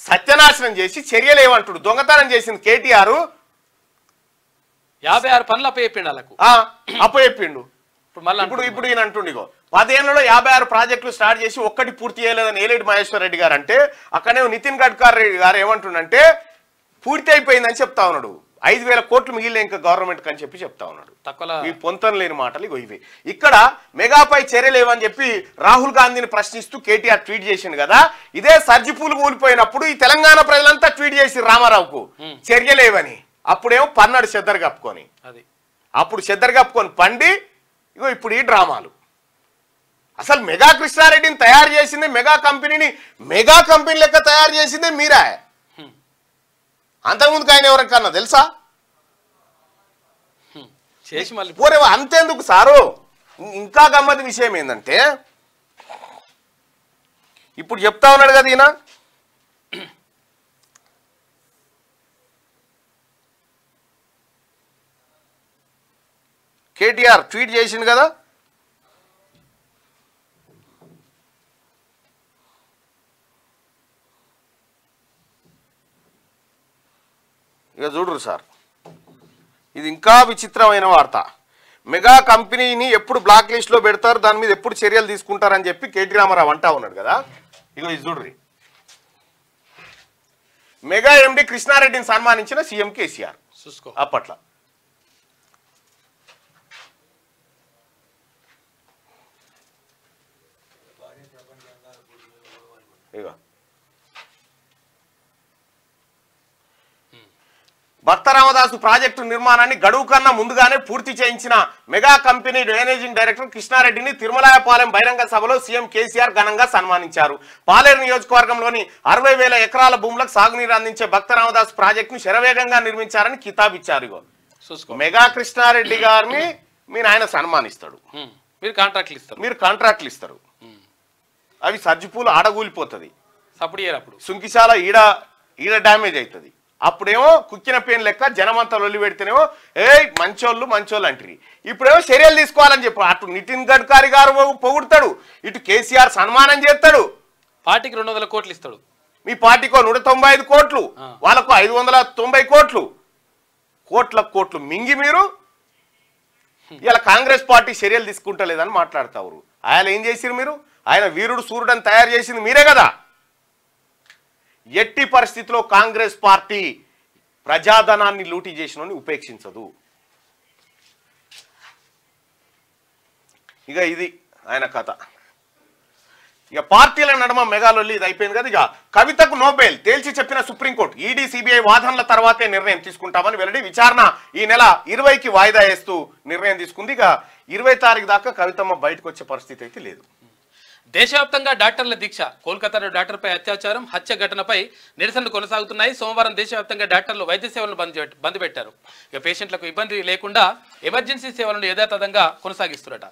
సత్యనాశనం చేసి చర్యలు ఏమంటాడు? దొంగతనం చేసింది కేటీఆర్. 56 పనులు అప్పచెప్పిండు వాళ్ళకు. అప్పచెప్పిండు. ఇప్పుడు ఈయన అంటుండు, ఇగో 10 ఏళ్లలో 56 ప్రాజెక్టులు స్టార్ట్ చేసి ఒక్కటి పూర్తి చేయలేదని ఏలేటి మహేశ్వర్ రెడ్డి గారు అంటే, అక్కడే నితిన్ గడ్కరీ గారు ఏమంటుండంటే పూర్తి అయిపోయిందని చెప్తా ఉన్నాడు. 5,000 కోట్లు మిగిలిన ఇంకా గవర్నమెంట్ అని చెప్పి చెప్తా ఉన్నాడు. ఈ పొంతన లేని మాటలు ఇగో ఇవి. ఇక్కడ మెగాపై చర్యలేవని చెప్పి రాహుల్ గాంధీని ప్రశ్నిస్తూ కేటీఆర్ ట్వీట్ చేసిండు కదా. ఇదే సర్జిపూలు కూలిపోయినప్పుడు ఈ తెలంగాణ ప్రజలంతా ట్వీట్ చేసి రామారావుకు చర్యలేవని. అప్పుడేమో పన్నాడు చెద్దరు కప్పుకొని, అప్పుడు చెద్దరు కప్పుకొని పండి ఇగో ఇప్పుడు ఈ డ్రామాలు. అసలు మెగా కృష్ణారెడ్డిని తయారు చేసింది, మెగా కంపెనీని మెగా కంపెనీ లెక్క తయారు చేసిందే మీరా. అంతకుముందుకు ఆయన ఎవరికన్నా తెలుసా? పోరే అంతేందుకు సారు. ఇంకా గమ్మతి విషయం ఏంటంటే, ఇప్పుడు చెప్తా ఉన్నాడు కదా ఈయన, కేటీఆర్ ట్వీట్ చేసిండు కదా, ఇక చూడరు సార్, ఇది ఇంకా విచిత్రమైన వార్త. మెగా కంపెనీని ఎప్పుడు బ్లాక్ లిస్ట్ లో పెడతారు, దాని మీద ఎప్పుడు చర్యలు తీసుకుంటారని చెప్పి కేటీ రామారావు అంటా ఉన్నాడు కదా. ఇగో ఇది చూడ్రి, మెగా ఎండి కృష్ణారెడ్డిని సన్మానించిన సీఎం కేసీఆర్ అప్పట్లో. ఇగో భక్త రామదాసు ప్రాజెక్టు నిర్మాణాన్ని గడువు కన్నా ముందుగానే పూర్తి చేయించిన మెగా కంపెనీ మేనేజింగ్ డైరెక్టర్ కృష్ణారెడ్డిని తిరుమలాయపాలెం బహిరంగ సభలో సీఎం కేసీఆర్ ఘనంగా సన్మానించారు. పాలేరు నియోజకవర్గంలోని 60,000 ఎకరాల భూములకు సాగునీరు అందించే భక్త రామదాసు ప్రాజెక్టును శరవేగంగా నిర్మించారని కితాబ్ ఇచ్చారు. ఇగో మెగా కృష్ణారెడ్డి గారిని మీరు ఆయన సన్మానిస్తాడు, మీరు కాంట్రాక్ట్లు ఇస్తారు. అవి సర్జిపూలు ఆడగూలిపోతుంది, అప్పుడు సుంకిశాల ఈడ డ్యామేజ్ అవుతుంది. అప్పుడేమో కుక్కిన పేన్ లెక్క జనమంతా లొల్లి పెడితేనేమో మంచోళ్ళు అంటారు. ఇప్పుడేమో చర్యలు తీసుకోవాలని చెప్పి అటు నితిన్ గడ్కరీ గారు పొగుడతాడు, ఇటు కేసీఆర్ సన్మానం చేస్తాడు. పార్టీకి 200 కోట్లు ఇస్తాడు. మీ పార్టీకో 195 కోట్లు, వాళ్ళకు 590 కోట్లు మింగి మీరు ఇలా కాంగ్రెస్ పార్టీ చర్యలు తీసుకుంటలేదని మాట్లాడతారు. ఆయన ఏం చేసిరు? మీరు ఆయన వీరుడు సూర్యుడని తయారు చేసింది మీరే కదా. ఎట్టి పరిస్థితిలో కాంగ్రెస్ పార్టీ ప్రజాధనాన్ని లూటీ చేసినోని ఉపేక్షించదు. ఇక ఇది ఆయన కథ. ఇక పార్టీల నడుమ మెగాలొల్లి ఇది అయిపోయింది కదా. ఇక కవితకు నోబెల్ తేల్చి చెప్పిన సుప్రీంకోర్టు, ఈడీ సిబిఐ వాదనల తర్వాతే నిర్ణయం తీసుకుంటామని వెల్లడి. విచారణ ఈ నెల 20కి వాయిదా వేస్తూ నిర్ణయం తీసుకుంది. ఇక 20 తారీఖు దాకా కవితమ్మ బయటకు వచ్చే పరిస్థితి అయితే లేదు. దేశవ్యాప్తంగా డాక్టర్ల దీక్ష. కోల్కతాలో డాక్టర్పై అత్యాచారం, హత్య ఘటనపై నిరసనలు కొనసాగుతున్నాయి. సోమవారం దేశవ్యాప్తంగా డాక్టర్లు వైద్య సేవలను బంద్ పెట్టారు. ఇక పేషెంట్లకు ఇబ్బంది లేకుండా ఎమర్జెన్సీ సేవలను యథాతథంగా కొనసాగిస్తున్నట.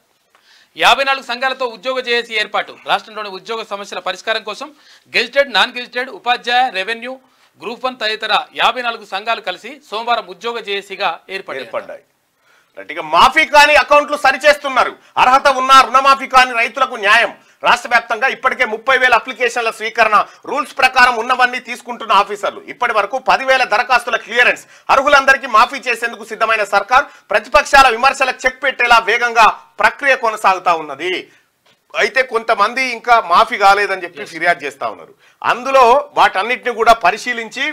54 సంఘాలతో ఉద్యోగ జేఏసీ ఏర్పాటు. రాష్ట్రంలోని ఉద్యోగ సమస్యల పరిష్కారం కోసం గెజిటెడ్, నాన్ గెజిటెడ్, ఉపాధ్యాయ, రెవెన్యూ, గ్రూప్ 1 తదితర 54 సంఘాలు కలిసి సోమవారం ఉద్యోగ జేఏసీగా ఏర్పడ్డాయి. ఇక మాఫీ కాని అకౌంట్లు సరిచేస్తున్నారు. అర్హత ఉన్న రుణమాఫీ కాని రైతులకు న్యాయం. రాష్ట్ర వ్యాప్తంగా ఇప్పటికే 30,000 అప్లికేషన్ల స్వీకరణ. రూల్స్ ప్రకారం ఉన్నవన్నీ తీసుకుంటున్న ఆఫీసర్లు. ఇప్పటి వరకు 10,000 దరఖాస్తుల క్లియరెన్స్. అర్హులందరికీ మాఫీ చేసేందుకు సిద్ధమైన సర్కార్ ప్రతిపక్షాల విమర్శలకు చెక్ పెట్టేలా వేగంగా ప్రక్రియ కొనసాగుతా ఉన్నది. అయితే కొంతమంది ఇంకా మాఫీ కాలేదని చెప్పి ఫిర్యాదు చేస్తా ఉన్నారు. అందులో వాటన్నిటిని కూడా పరిశీలించి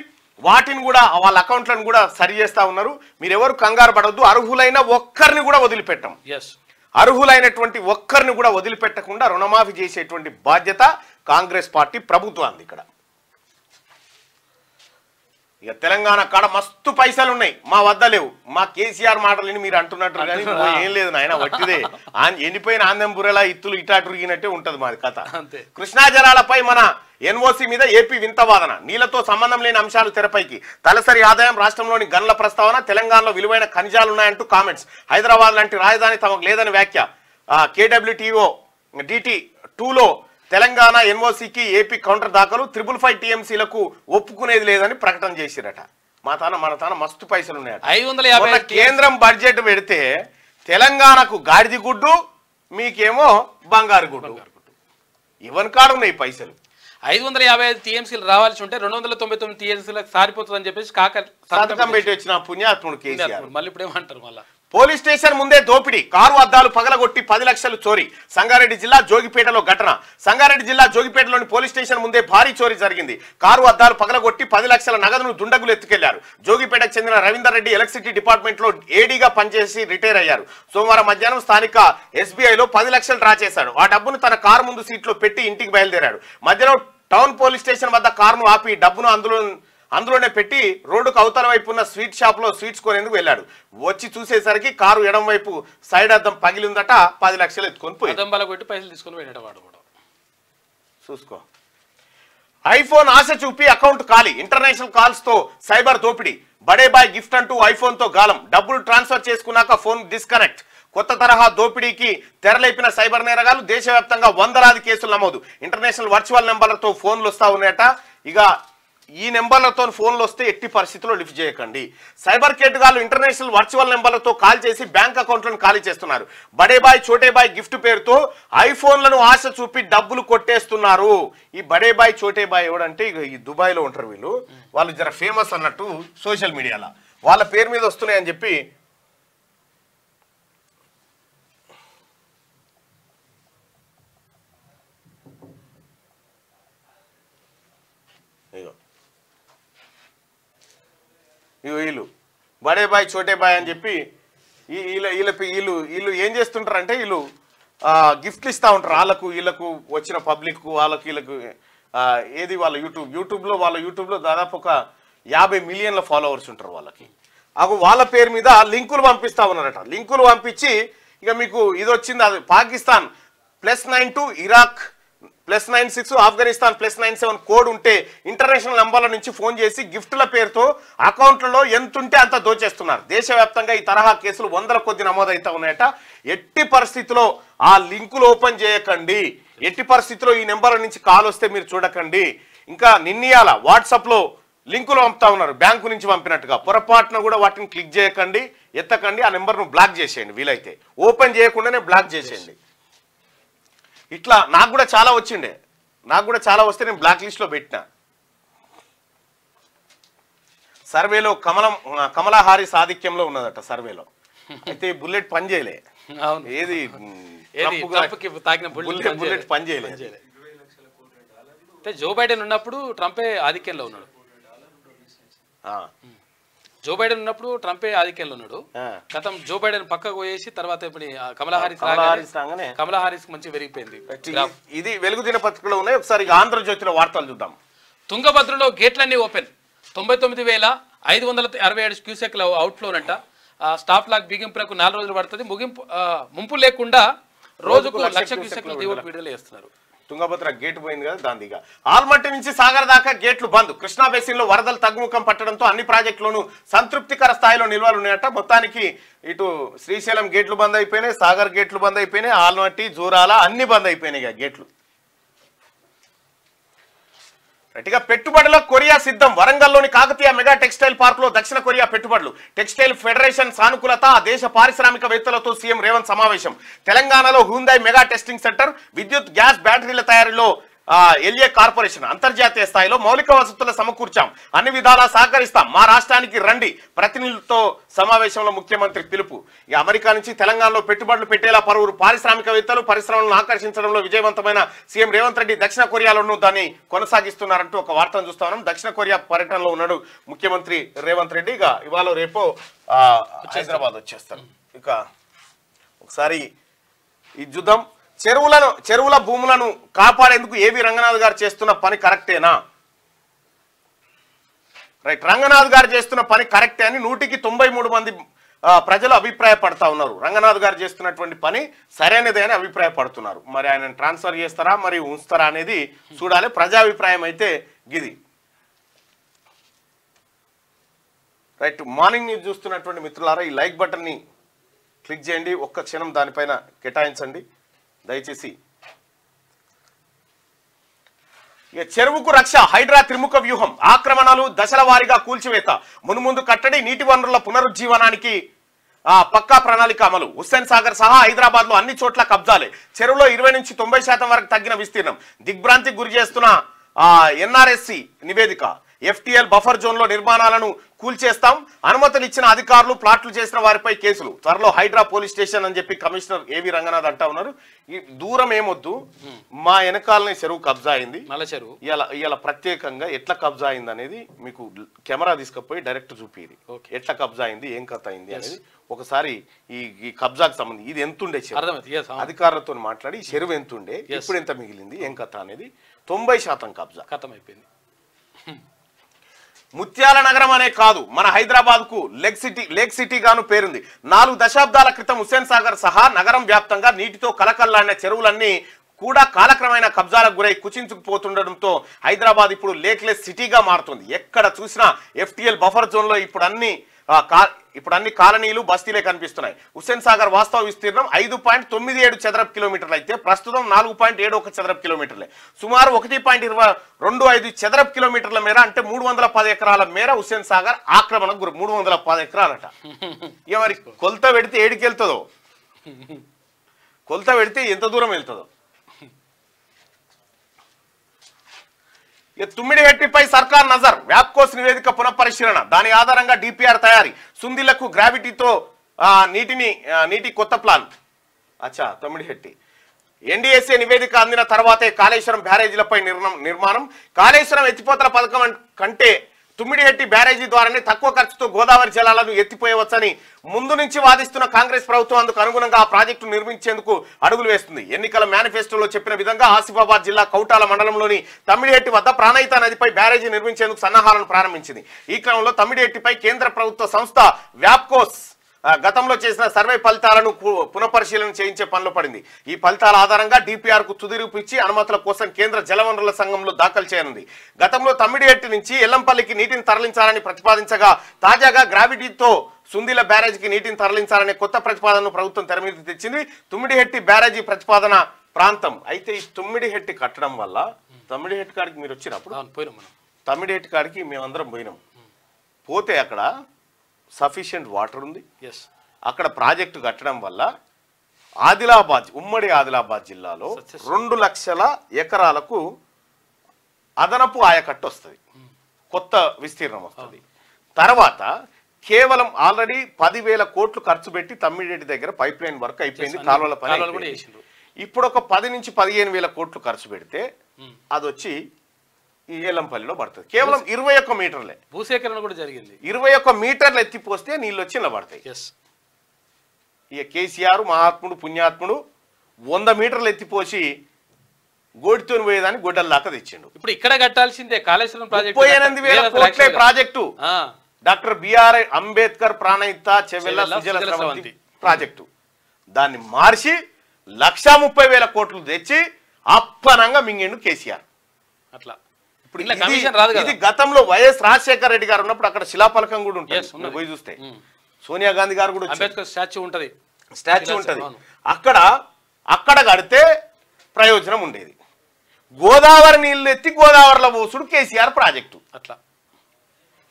వాటిని కూడా వాళ్ళ అకౌంట్లను కూడా సరి చేస్తా ఉన్నారు. మీరెవరు కంగారు పడవద్దు. అర్హులైన ఒక్కరిని కూడా వదిలిపెట్టాం. అర్హులైనటువంటి ఒక్కరిని కూడా వదిలిపెట్టకుండా రుణమాఫీ చేసేటువంటి బాధ్యత కాంగ్రెస్ పార్టీ ప్రభుత్వానికి. ఇక్కడ ఇక తెలంగాణ కాడ మస్తు పైసలు ఉన్నాయి, మా వద్ద లేవు. మా కేసీఆర్ మాటలని మీరు అంటున్నట్టు కానీ ఏం లేదు నాయన, వట్టిదే. ఎండిపోయిన ఆందెం బుర్రెలా ఇత్తులు ఇటాటురిగినట్టే ఉంటది మాది కథ. కృష్ణా జలాలపై మన ఎన్ఓసి మీద ఏపీ వింత వాదన. నీళ్లతో సంబంధం లేని అంశాలు తెరపైకి. తలసరి ఆదాయం, రాష్ట్రంలోని గనుల ప్రస్తావన, తెలంగాణలో విలువైన ఖనిజాలున్నాయంటూ కామెంట్స్. హైదరాబాద్ లాంటి రాజధాని తమకు లేదని వ్యాఖ్య. KWTO DT 2లో తెలంగాణ ఎన్ఓసికి ఏపీ కౌంటర్ దాఖలు. 555 TMCలకు ఒప్పుకునేది లేదని ప్రకటన చేసిరట. మన తాన మస్తు పైసలు ఉన్నాయట. 550 కేంద్రం బడ్జెట్ పెడితే తెలంగాణకు గాడిది గుడ్డు, మీకేమో బంగారు గుడ్డు. ఇవన్ కాడు ఉన్నాయి పైసలు. 555 TMCలు రావాల్సి ఉంటే 299 TMCలకు సారిపోతుందని చెప్పేసి సంతకం పెట్టి వచ్చిన పుణ్యాత్ముడు కేసీఆర్. మళ్ళీ ఇప్పుడు ఏమంటారు? మళ్ళీ పోలీస్ స్టేషన్ ముందే దోపిడీ. కారు అద్దాలు పగలగొట్టి 10 లక్షలు చోరీ. సంగారెడ్డి జిల్లా జోగిపేటలో ఘటన. సంగారెడ్డి జిల్లా జోగిపేటలోని పోలీస్ స్టేషన్ ముందే భారీ చోరీ జరిగింది. కారు అద్దాలు పగలగొట్టి 10 లక్షల నగదును దుండగులు ఎత్తుకెళ్లారు. జోగిపేటకు చెందిన రవీందర్ రెడ్డి ఎలక్ట్రిసిటీ డిపార్ట్మెంట్ లో ఏడీగా పనిచేసి రిటైర్ అయ్యారు. సోమవారం మధ్యాహ్నం స్థానిక SBIలో 10 లక్షలు డ్రా చేశాడు. ఆ డబ్బును తన కారు ముందు సీట్లో పెట్టి ఇంటికి బయలుదేరాడు. మధ్యలో టౌన్ పోలీస్ స్టేషన్ వద్ద కారును ఆపి డబ్బును అందులోనే పెట్టి రోడ్డుకు అవతల వైపు ఉన్న స్వీట్ షాప్ లో స్వీట్స్ కొనేందుకు వెళ్ళాడు. వచ్చి చూసేసరికి కారు ఎడం వైపు సైడ్ అద్దం పగిలిందట. 10 లక్షలు ఎత్తుకొని పోయి పైసలు తీసుకొని పోయినట వాడు కూడా. చూసుకో. ఐఫోన్ ఆశ చూపి అకౌంట్ ఖాళీ. ఇంటర్నేషనల్ కాల్స్ తో సైబర్ దోపిడీ. బడే బాయ్ గిఫ్ట్ అంటూ ఐఫోన్ తో గాలం. డబ్బులు ట్రాన్స్ఫర్ చేసుకున్నాక ఫోన్ డిస్కనెక్ట్. కొత్త తరహా దోపిడీకి తెరలేపిన సైబర్ నేరగాలు. దేశవ్యాప్తంగా 100 కేసులు నమోదు. ఇంటర్నేషనల్ వర్చువల్ నెంబర్లతో ఫోన్లు వస్తా ఉన్నాయట. ఇక ఈ నెంబర్లతో ఫోన్లు వస్తే ఎట్టి పరిస్థితుల్లో లిఫ్ట్ చేయకండి. సైబర్ కేటుగాళ్ళు ఇంటర్నేషనల్ వర్చువల్ నెంబర్లతో కాల్ చేసి బ్యాంక్ అకౌంట్లను ఖాళీ చేస్తున్నారు. బడేబాయ్ చోటేబాయ్ గిఫ్ట్ పేరుతో ఐఫోన్లను ఆశ చూపి డబ్బులు కొట్టేస్తున్నారు. ఈ బడేబాయ్ చోటేబాయ్ ఎవడంటే ఈ దుబాయ్లో ఉంటారు వీళ్ళు. వాళ్ళు జర ఫేమస్ అన్నట్టు సోషల్ మీడియాలో వాళ్ళ పేరు మీద వస్తున్నాయని చెప్పి వీళ్ళు బడే బాయ్ చోటే బాయ్ అని చెప్పి వీళ్ళు ఏం చేస్తుంటారంటే వీళ్ళు గిఫ్ట్లు ఇస్తూ ఉంటారు. వాళ్ళకు వీళ్ళకు వచ్చిన పబ్లిక్ వాళ్ళకి వీళ్ళకు ఏది వాళ్ళ యూట్యూబ్లో దాదాపు ఒక 50 మిలియన్ల ఫాలోవర్స్ ఉంటారు వాళ్ళకి. వాళ్ళ పేరు మీద లింకులు పంపిస్తా ఉన్నారట. లింకులు పంపించి ఇక మీకు ఇది వచ్చింది, అది పాకిస్తాన్ +92 ఇరాక్ +96 ఆఫ్ఘనిస్తాన్ +97 కోడ్ ఉంటే ఇంటర్నేషనల్ నంబర్ల నుంచి ఫోన్ చేసి గిఫ్ట్ల పేరుతో అకౌంట్లలో ఎంతుంటే అంత దోచేస్తున్నారు. దేశవ్యాప్తంగా ఈ తరహా కేసులు 100 కొద్ది నమోదవుతా ఉన్నాయట. ఎట్టి పరిస్థితిలో ఆ లింకులు ఓపెన్ చేయకండి. ఎట్టి పరిస్థితిలో ఈ నెంబర్ల నుంచి కాల్ వస్తే మీరు చూడకండి. ఇంకా నిన్నయాల వాట్సాప్లో లింకులు పంపుతా ఉన్నారు బ్యాంకు నుంచి పంపినట్టుగా. పొరపాటున కూడా వాటిని క్లిక్ చేయకండి, ఎత్తకండి. ఆ నెంబర్ను బ్లాక్ చేసేయండి. వీలైతే ఓపెన్ చేయకుండానే బ్లాక్ చేసేయండి. ఇట్లా నాకు కూడా చాలా వచ్చిండే. నాకు కూడా చాలా వస్తే నేను బ్లాక్ లిస్ట్లో పెట్టినా. సర్వేలో కమలా హారిస్ ఆధిక్యంలో ఉన్నదట సర్వేలో. అయితే బుల్లెట్ పని చేయలే. ఏది బుల్లెట్ పని చేయలే. జో బైడెన్ ఉన్నప్పుడు ట్రంపే ఆధిక్యంలో ఉన్నాడు. జో బైడెన్ ఉన్నప్పుడు ట్రంపే ఆధిక్యంలో ఉన్నాడు. గతం జో బైడెన్ పక్కకు పోయేసి తర్వాత ఇప్పుడు కమలా హారిస్ మంచి పెరిగిపోయింది. ఇది వెలుగు దినపత్రికలో ఉన్నాయి. ఒకసారి ఆంధ్రజ్యోతిలో వార్తలు చూద్దాం. తుంగభద్రలో గేట్లన్నీ ఓపెన్. 99,567 క్యూసెక్ల అవుట్ఫ్లోనంట. స్టాప్ లాక్ బిగింపులకు 4 రోజులు పడుతుంది. ముంపు లేకుండా రోజుకు 1,00,000 క్యూసెక్ల దిగుబడి విడుదల చేస్తున్నారు. తుంగభద్ర గేటు పోయింది కదా దాందిగా. ఆల్మట్టి నుంచి సాగర్ దాకా గేట్లు బంద్. కృష్ణా బేసిన్ లో వరదలు తగ్గుముఖం పట్టడంతో అన్ని ప్రాజెక్టులోనూ సంతృప్తికర స్థాయిలో నిల్వలు ఉన్నాయట. మొత్తానికి ఇటు శ్రీశైలం గేట్లు బంద్ అయిపోయినాయి, సాగర్ గేట్లు బంద్ అయిపోయినాయి, ఆల్మట్టి జూరాల అన్ని బంద్ అయిపోయినాయి గేట్లు. గట్టిగా పెట్టుబడులకు కొరియా సిద్ధం. వరంగల్లోని కాకతీయ మెగా టెక్స్టైల్ పార్క్ లో దక్షిణ కొరియా పెట్టుబడులు. టెక్స్టైల్ ఫెడరేషన్ సానుకూలత. ఆ దేశ పారిశ్రామికవేత్తలతో సీఎం రేవంత్ సమావేశం. తెలంగాణలో హ్యుందాయ్ మెగా టెస్టింగ్ సెంటర్. విద్యుత్ గ్యాస్ బ్యాటరీల తయారీలో ఎల్ఏ కార్పొరేషన్. అంతర్జాతీయ స్థాయిలో మౌలిక వసతులు సమకూర్చాం, అన్ని విధాలా సహకరిస్తాం, మా రాష్ట్రానికి రండి. ప్రతినిధులతో సమావేశంలో ముఖ్యమంత్రి పిలుపు. ఈ అమెరికా నుంచి తెలంగాణలో పెట్టుబడులు పెట్టేలా పలువురు పారిశ్రామికవేత్తలు పరిశ్రమలను ఆకర్షించడంలో విజయవంతమైన సీఎం రేవంత్ రెడ్డి దక్షిణ కొరియాలోనూ దాన్ని కొనసాగిస్తున్నారంటూ ఒక వార్తను చూస్తా ఉన్నాం. దక్షిణ కొరియా పర్యటనలో ఉన్నాడు ముఖ్యమంత్రి రేవంత్ రెడ్డి. ఇక ఇవాళ రేపో హైదరాబాద్ వచ్చేస్తారు. ఇక ఒకసారి ఈ చూద్దాం. చెరువుల భూములను కాపాడేందుకు ఏవి రంగనాథ్ గారు చేస్తున్న పని కరెక్టేనా? రైట్, రంగనాథ్ గారు చేస్తున్న పని కరెక్టే అని 193 మంది ప్రజలు అభిప్రాయపడతా ఉన్నారు. రంగనాథ్ గారు చేస్తున్నటువంటి పని సరైనదే అని అభిప్రాయపడుతున్నారు. మరి ఆయన ట్రాన్స్ఫర్ చేస్తారా మరి ఉంచుతారా అనేది చూడాలి. ప్రజాభిప్రాయం అయితే గిది. రైట్, మార్నింగ్ న్యూస్ చూస్తున్నటువంటి మిత్రులారా ఈ లైక్ బటన్ ని క్లిక్ చేయండి. ఒక్క క్షణం దానిపైన కేటాయించండి దయచేసి. ఇక చెరువుకు రక్ష. హైడ్రా త్రిముఖ వ్యూహం. ఆక్రమణలు దశల వారీగా కూల్చివేత. మున్ముందు కట్టడి. నీటి వనరుల పునరుజ్జీవనానికి పక్కా ప్రణాళిక అమలు. హుస్సేన్ సాగర్ సహా హైదరాబాద్ లో అన్ని చోట్ల కబ్జాలే. చెరువులో 20 నుంచి 90% వరకు తగ్గిన విస్తీర్ణం. దిగ్భ్రాంతికి గురి చేస్తున్న ఎన్ఆర్ఎస్సి నివేదిక. ఎఫ్టీఎల్ బఫర్ జోన్ లో నిర్మాణాలను కూల్చేస్తాం. అనుమతులు ఇచ్చిన అధికారులు ప్లాట్లు చేసిన వారిపై కేసులు. త్వరలో హైడ్రా పోలీస్ స్టేషన్ అని చెప్పి కమిషనర్ ఏవి రంగనాథ్ అంటా ఉన్నారు. ఈ దూరం ఏమొద్దు, మా వెనకాలనే చెరువు కబ్జా అయింది. ఇలా ప్రత్యేకంగా ఎట్లా కబ్జా అయింది అనేది మీకు కెమెరా తీసుకుపోయి డైరెక్ట్ చూపిది. ఎట్లా కబ్జా అయింది, ఏం కథ అయింది అనేది ఒకసారి ఈ కబ్జాకు సంబంధించి ఇది ఎంతుండే అధికారులతో మాట్లాడి ఈ చెరువు ఎంతుండే, ఇప్పుడు ఎంత మిగిలింది, ఏం కథ అనేది 90% కబ్జా ఖతం అయిపోయింది. ముత్యాల నగరం అనే కాదు, మన హైదరాబాద్ కు లేక్ సిటీ గాను పేరుంది. 4 దశాబ్దాల క్రితం హుస్సేన్ సాగర్ సహా నగరం వ్యాప్తంగా నీటితో కలకల్లాడిన చెరువులన్నీ కూడా కాలక్రమైన కబ్జాలకు గురై కుచించుకుపోతుండడంతో హైదరాబాద్ ఇప్పుడు లేక్లెస్ సిటీగా మారుతుంది. ఎక్కడ చూసినా ఎఫ్టీఎల్ బఫర్ జోన్ లో ఇప్పుడు అన్ని కాలనీలు బస్తీలే కనిపిస్తున్నాయి. హుస్సేన్ సాగర్ వాస్తవ విస్తీర్ణం 5.97 చదరపు కిలోమీటర్లు అయితే ప్రస్తుతం 4.71 చదరపు కిలోమీటర్లే. సుమారు 1.25 చదరపు కిలోమీటర్ల మేర అంటే 310 ఎకరాల మేర హుస్సేన్ సాగర్ ఆక్రమణకు గురి. 310 ఎకరాలట. మరి కొలత పెడితే ఏడికి వెళ్తుందో, కొలత పెడితే ఎంత దూరం వెళ్తుందో. తుమ్మిడిహెట్టిపై సర్కార్ నజర్. వ్యాప్కోస్ నివేదిక పునఃపరిశీలన. దాని ఆధారంగా డిపిఆర్ తయారీ. సుందిలకు గ్రావిటీతో నీటి కొత్త ప్లాన్. తుమ్మిడిహెట్టి ఎన్డీఎస్ఏ నివేదిక అందిన తర్వాతే కాళేశ్వరం బ్యారేజీలపై నిర్మాణం. కాళేశ్వరం ఎత్తిపోతల పథకం కంటే తుమ్మిడిహెట్టి బ్యారేజీ ద్వారానే తక్కువ ఖర్చుతో గోదావరి జలాలను ఎత్తిపోయవచ్చని ముందు నుంచి వాదిస్తున్న కాంగ్రెస్ ప్రభుత్వం అందుకు అనుగుణంగా ఆ ప్రాజెక్టు నిర్మించేందుకు అడుగులు వేస్తుంది. ఎన్నికల మేనిఫెస్టోలో చెప్పిన విధంగా ఆసిఫాబాద్ జిల్లా కౌటాల మండలంలోని తమ్మిడిహెట్టి వద్ద ప్రాణహిత నదిపై బ్యారేజీ నిర్మించేందుకు సన్నాహాలను ప్రారంభించింది. ఈ క్రమంలో తమ్మిడిహెట్టిపై కేంద్ర ప్రభుత్వ సంస్థ వ్యాప్కోస్ గతంలో చేసిన సర్వే ఫలితాలను పునఃపరిశీలన చేయించే పనిలో పడింది. ఈ ఫలితాల ఆధారంగా డిపిఆర్ కు తుది రూపు ఇచ్చి అనుమతుల కోసం కేంద్ర జలవనరుల సంఘంలో దాఖలు చేయనుంది. గతంలో తమ్మిడిహెట్టి నుంచి ఎల్లంపల్లికి నీటిని తరలించాలని ప్రతిపాదించగా తాజాగా గ్రావిటీతో సుందిల బ్యారేజీకి నీటిని తరలించాలనే కొత్త ప్రతిపాదనను ప్రభుత్వం తెర మీద తెచ్చింది. తుమ్మిడిహెట్టి బ్యారేజీ ప్రతిపాదన ప్రాంతం అయితే ఈ తుమ్మిడిహెట్టి కట్టడం వల్ల తమ్మిడిహెట్టి కాడికి మీరు వచ్చినప్పుడు తమ్మిడిహెట్టి కాడికి మేమందరం పోయినాం. పోతే అక్కడ సఫిషియెంట్ వాటర్ ఉంది. అక్కడ ప్రాజెక్టు కట్టడం వల్ల ఉమ్మడి ఆదిలాబాద్ జిల్లాలో 2 లక్షల ఎకరాలకు అదనపు ఆయకట్టు వస్తుంది, కొత్త విస్తీర్ణం వస్తుంది. తర్వాత కేవలం ఆల్రెడీ 10,000 కోట్లు ఖర్చు పెట్టి తమ్మిడిహెట్టి దగ్గర పైప్ లైన్ వర్క్ అయిపోయింది, కాలువల పని. ఇప్పుడు ఒక 10 నుంచి 15,000 కోట్లు ఖర్చు పెడితే అది వచ్చి ఈ ఏలంపల్లిలో పడుతుంది. కేవలం 21 మీటర్లే భూసేకరణ కూడా జరిగింది. 21 మీటర్లు ఎత్తిపోస్తే నీళ్ళు వచ్చి నిలబడతాయి. ఇక కేసీఆర్ మహాత్ముడు పుణ్యాత్ముడు 100 మీటర్లు ఎత్తిపోసి గోడితో పోయేదాన్ని గొడ్డల దాకా తెచ్చిండు. ఇప్పుడు ఇక్కడ కట్టాల్సిందే కాళేశ్వరం ప్రాజెక్టు. 38,000 కోట్లే project. Doctor BR Ambedkar Pranahita Chevella Sujala Sravanthi project. దాన్ని మార్చి 1,30,000 కోట్లు తెచ్చి అప్పనంగా మింగిండు కేసీఆర్. అట్లా ఇప్పుడు ఇది గతంలో వైఎస్ రాజశేఖర రెడ్డి గారు ఉన్నప్పుడు అక్కడ శిలాఫలకం కూడా ఉంటుంది. పోయి చూస్తే సోనియా గాంధీ గారు కూడా అంబేద్కర్ స్టాచ్యూ ఉంటది. అక్కడ కడితే ప్రయోజనం ఉండేది. గోదావరి నీళ్లు ఎత్తి గోదావరిలో పోసుడు కేసీఆర్ ప్రాజెక్టు. అట్లా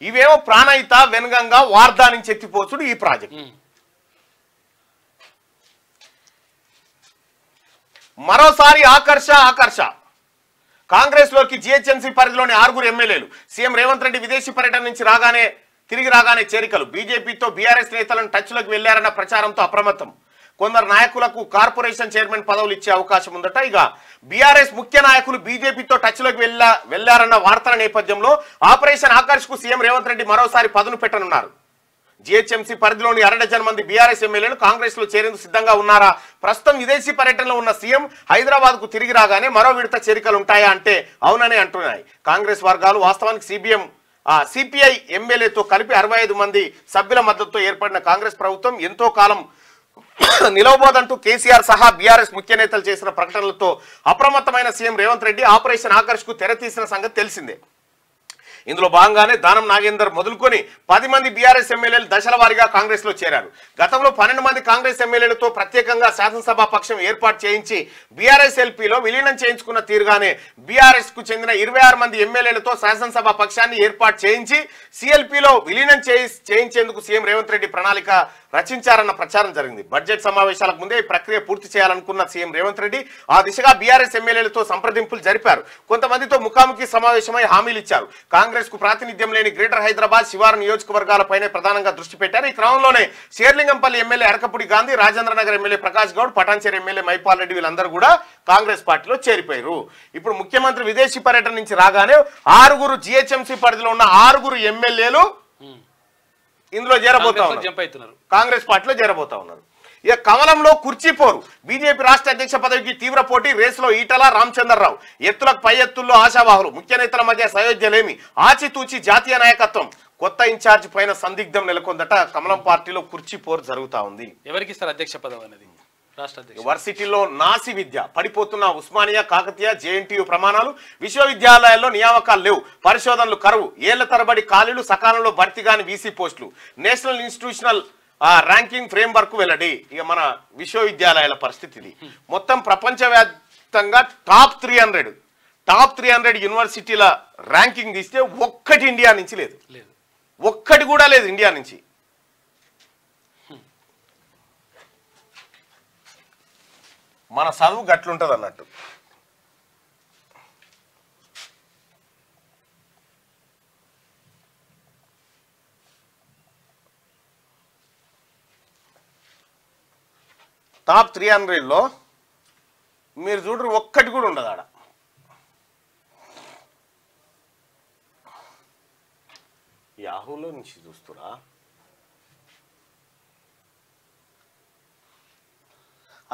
ఇవేమో ప్రాణహిత, వెనుగంగా, వార్దా నుంచి ఎత్తిపోసుడు ఈ ప్రాజెక్టు. మరోసారి ఆకర్ష కాంగ్రెస్ లోకి జిహెచ్ఎంసీ పరిధిలోని 6 ఎమ్మెల్యేలు. సీఎం రేవంత్ రెడ్డి విదేశీ పర్యటన నుంచి తిరిగి రాగానే చేరికలు. బీజేపీతో బీఆర్ఎస్ నేతలను టచ్లోకి వెళ్లారన్న ప్రచారంతో అప్రమత్తం. కొందరు నాయకులకు కార్పొరేషన్ చైర్మన్ పదవులు ఇచ్చే అవకాశం ఉందట. ఇక బీఆర్ఎస్ ముఖ్య నాయకులు బీజేపీతో టచ్లోకి వెళ్లారన్న వార్తల నేపథ్యంలో ఆపరేషన్ ఆకర్ష్ కు సీఎం రేవంత్ రెడ్డి మరోసారి పదును పెట్టనున్నారు. జిహెచ్ఎంసీ పరిధిలోని 6 డజన్ మంది బీఆర్ఎస్ ఎమ్మెల్యేలు కాంగ్రెస్ లో చేరేందుకు సిద్ధంగా ఉన్నారా? ప్రస్తుతం విదేశీ పర్యటనలో ఉన్న సీఎం హైదరాబాద్ కు తిరిగి రాగానే మరో విడత చేరికలు ఉంటాయా అంటే అవుననే అంటున్నాయి కాంగ్రెస్ వర్గాలు. వాస్తవానికి సిపిఐ ఎమ్మెల్యేతో కలిపి 65 మంది సభ్యుల మద్దతుతో ఏర్పడిన కాంగ్రెస్ ప్రభుత్వం ఎంతో కాలం నిలవబోదంటూ కేసీఆర్ సహా బీఆర్ఎస్ ముఖ్య నేతలు చేసిన ప్రకటనలతో అప్రమత్తమైన సీఎం రేవంత్ రెడ్డి ఆపరేషన్ ఆకర్ష్ కు తెరతీసిన సంగతి తెలిసిందే. ఇందులో భాగంగానే దానం నాగేందర్ మొదలుకొని 10 మంది బీఆర్ఎస్ ఎమ్మెల్యేలు దశల వారీగా కాంగ్రెస్ లో చేరారు. గతంలో 12 మంది కాంగ్రెస్ ఎమ్మెల్యేలతో ప్రత్యేకంగా శాసనసభ పక్షం ఏర్పాటు చేయించి బీఆర్ఎస్ ఎల్పీలో విలీనం చేయించుకున్న తీరుగానే బీఆర్ఎస్ కు చెందిన 26 మంది ఎమ్మెల్యేలతో శాసనసభ పక్షాన్ని ఏర్పాటు చేయించి సిఎల్పీలో విలీనం చేయించేందుకు సీఎం రేవంత్ రెడ్డి ప్రణాళిక రచించారన్న ప్రచారం జరిగింది. బడ్జెట్ సమావేశాలకు ముందే ఈ ప్రక్రియ పూర్తి చేయాలనుకున్న సీఎం రేవంత్ రెడ్డి ఆ దిశగా బీఆర్ఎస్ ఎమ్మెల్యేలతో సంప్రదింపులు జరిపారు. కొంతమందితో ముఖాముఖి సమావేశమై హామీలు ఇచ్చారు. కాంగ్రెస్ కు ప్రాతినిధ్యం లేని గ్రేటర్ హైదరాబాద్ శివారు నియోజకవర్గాలపైనే ప్రధానంగా దృష్టి పెట్టారు. ఈ క్రమంలోనే Serilingampally MLA Arekapudi Gandhi, Rajendranagar MLA Prakash Goud, Patancheru MLA Mypal Reddy వీళ్ళందరూ కూడా కాంగ్రెస్ పార్టీలో చేరిపోయారు. ఇప్పుడు ముఖ్యమంత్రి విదేశీ పర్యటన నుంచి రాగానే 6 జిహెచ్ఎంసీ పరిధిలో ఉన్న 6 ఎమ్మెల్యేలు ఇందులో చేరబోతా ఉన్నారు, కాంగ్రెస్ పార్టీలో చేరబోతా ఉన్నారు. ఇక కమలంలో కుర్చీ పోరు. బీజేపీ రాష్ట్ర అధ్యక్ష పదవికి తీవ్ర పోటీ. రేసులో ఈటల, రామచంద్రరావు. ఎత్తులకు పై ఎత్తుల్లో ఆశావాహులు. ముఖ్య నేతల మధ్య సయోధ్యలేమి. ఆచితూచి జాతీయ నాయకత్వం. కొత్త ఇన్ఛార్జ్ పైన సందిగ్ధం నెలకొందట. కమలం పార్టీలో కుర్చీ పోరు జరుగుతా ఉంది. ఎవరికి ఇస్తారు అధ్యక్ష పదవి అనేది? యూనివర్సిటీలో నాసి విద్య పడిపోతున్న ఉస్మానియా, కాకతీయ, జేఎన్టీయూ ప్రమాణాలు. విశ్వవిద్యాలయాల్లో నియామకాలు లేవు. పరిశోధనలు కరువు. ఏళ్ల తరబడి ఖాళీలు. సకాలంలో భర్తీ కాని వీసీ పోస్టులు. National institutional ranking frame work వెల్లడి. ఇక మన విశ్వవిద్యాలయాల పరిస్థితి ఇది. మొత్తం ప్రపంచవ్యాప్తంగా టాప్ 300 యూనివర్సిటీల ర్యాంకింగ్ తీస్తే ఒక్కటి ఇండియా నుంచి లేదు. ఒక్కటి కూడా లేదు ఇండియా నుంచి. మన చదువు గట్లుంటది అన్నట్టు. టాప్ 300లో మీరు చూడరు ఒక్కటి కూడా ఉండదు ఆడ. యాహూలో నుంచి చూస్తురా.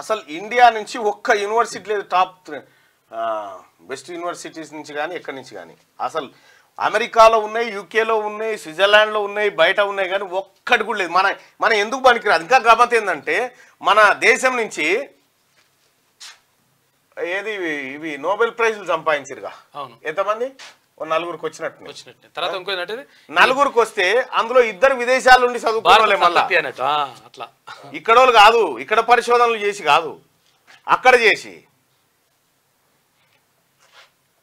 అసలు ఇండియా నుంచి ఒక్క యూనివర్సిటీ లేదు టాప్ బెస్ట్ యూనివర్సిటీస్ నుంచి కానీ ఎక్కడి నుంచి కానీ. అసలు అమెరికాలో ఉన్నాయి, యూకేలో ఉన్నాయి, స్విట్జర్లాండ్లో ఉన్నాయి, బయట ఉన్నాయి, కానీ ఒక్కటి కూడా లేదు. మన ఎందుకు పనికిరాదు. ఇంకా గమ్మత్ ఏంటంటే మన దేశం నుంచి ఇవి నోబెల్ ప్రైజులు సంపాదించారుగా. ఎంతమంది? 4 వచ్చినట్టు. తర్వాత ఇంకో 4 వస్తే అందులో 2 విదేశాల నుండి చదువుకోవాలి. మళ్ళీ అట్లా ఇక్కడ కాదు, ఇక్కడ పరిశోధనలు చేసి కాదు, అక్కడ చేసి.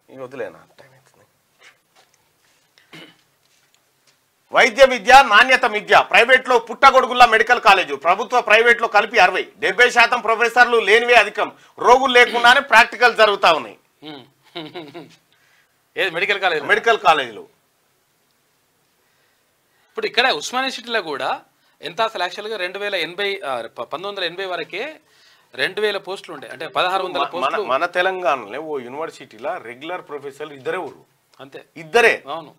వదిలేనా? వైద్య విద్య, నాణ్యత విద్య. ప్రైవేట్లో పుట్టగొడుగుల్లా మెడికల్ కాలేజు. ప్రభుత్వ ప్రైవేట్లో కలిపి 60. 70% ప్రొఫెసర్లు లేనివే అధికం. రోగులు లేకుండానే ప్రాక్టికల్ జరుగుతా ఉన్నాయి మెడికల్ కాలేజీలు. ఇప్పుడు ఇక్కడ ఉస్మానియా సిటీలో కూడా ఎంత అసలు యాక్చువల్గా 1980 వరకే 2000 పోస్టులు ఉండే, అంటే 1600 పోస్టులు. మన తెలంగాణలో ఓ యూనివర్సిటీలో రెగ్యులర్ ప్రొఫెసర్లు 2 అంతే. 2. అవును.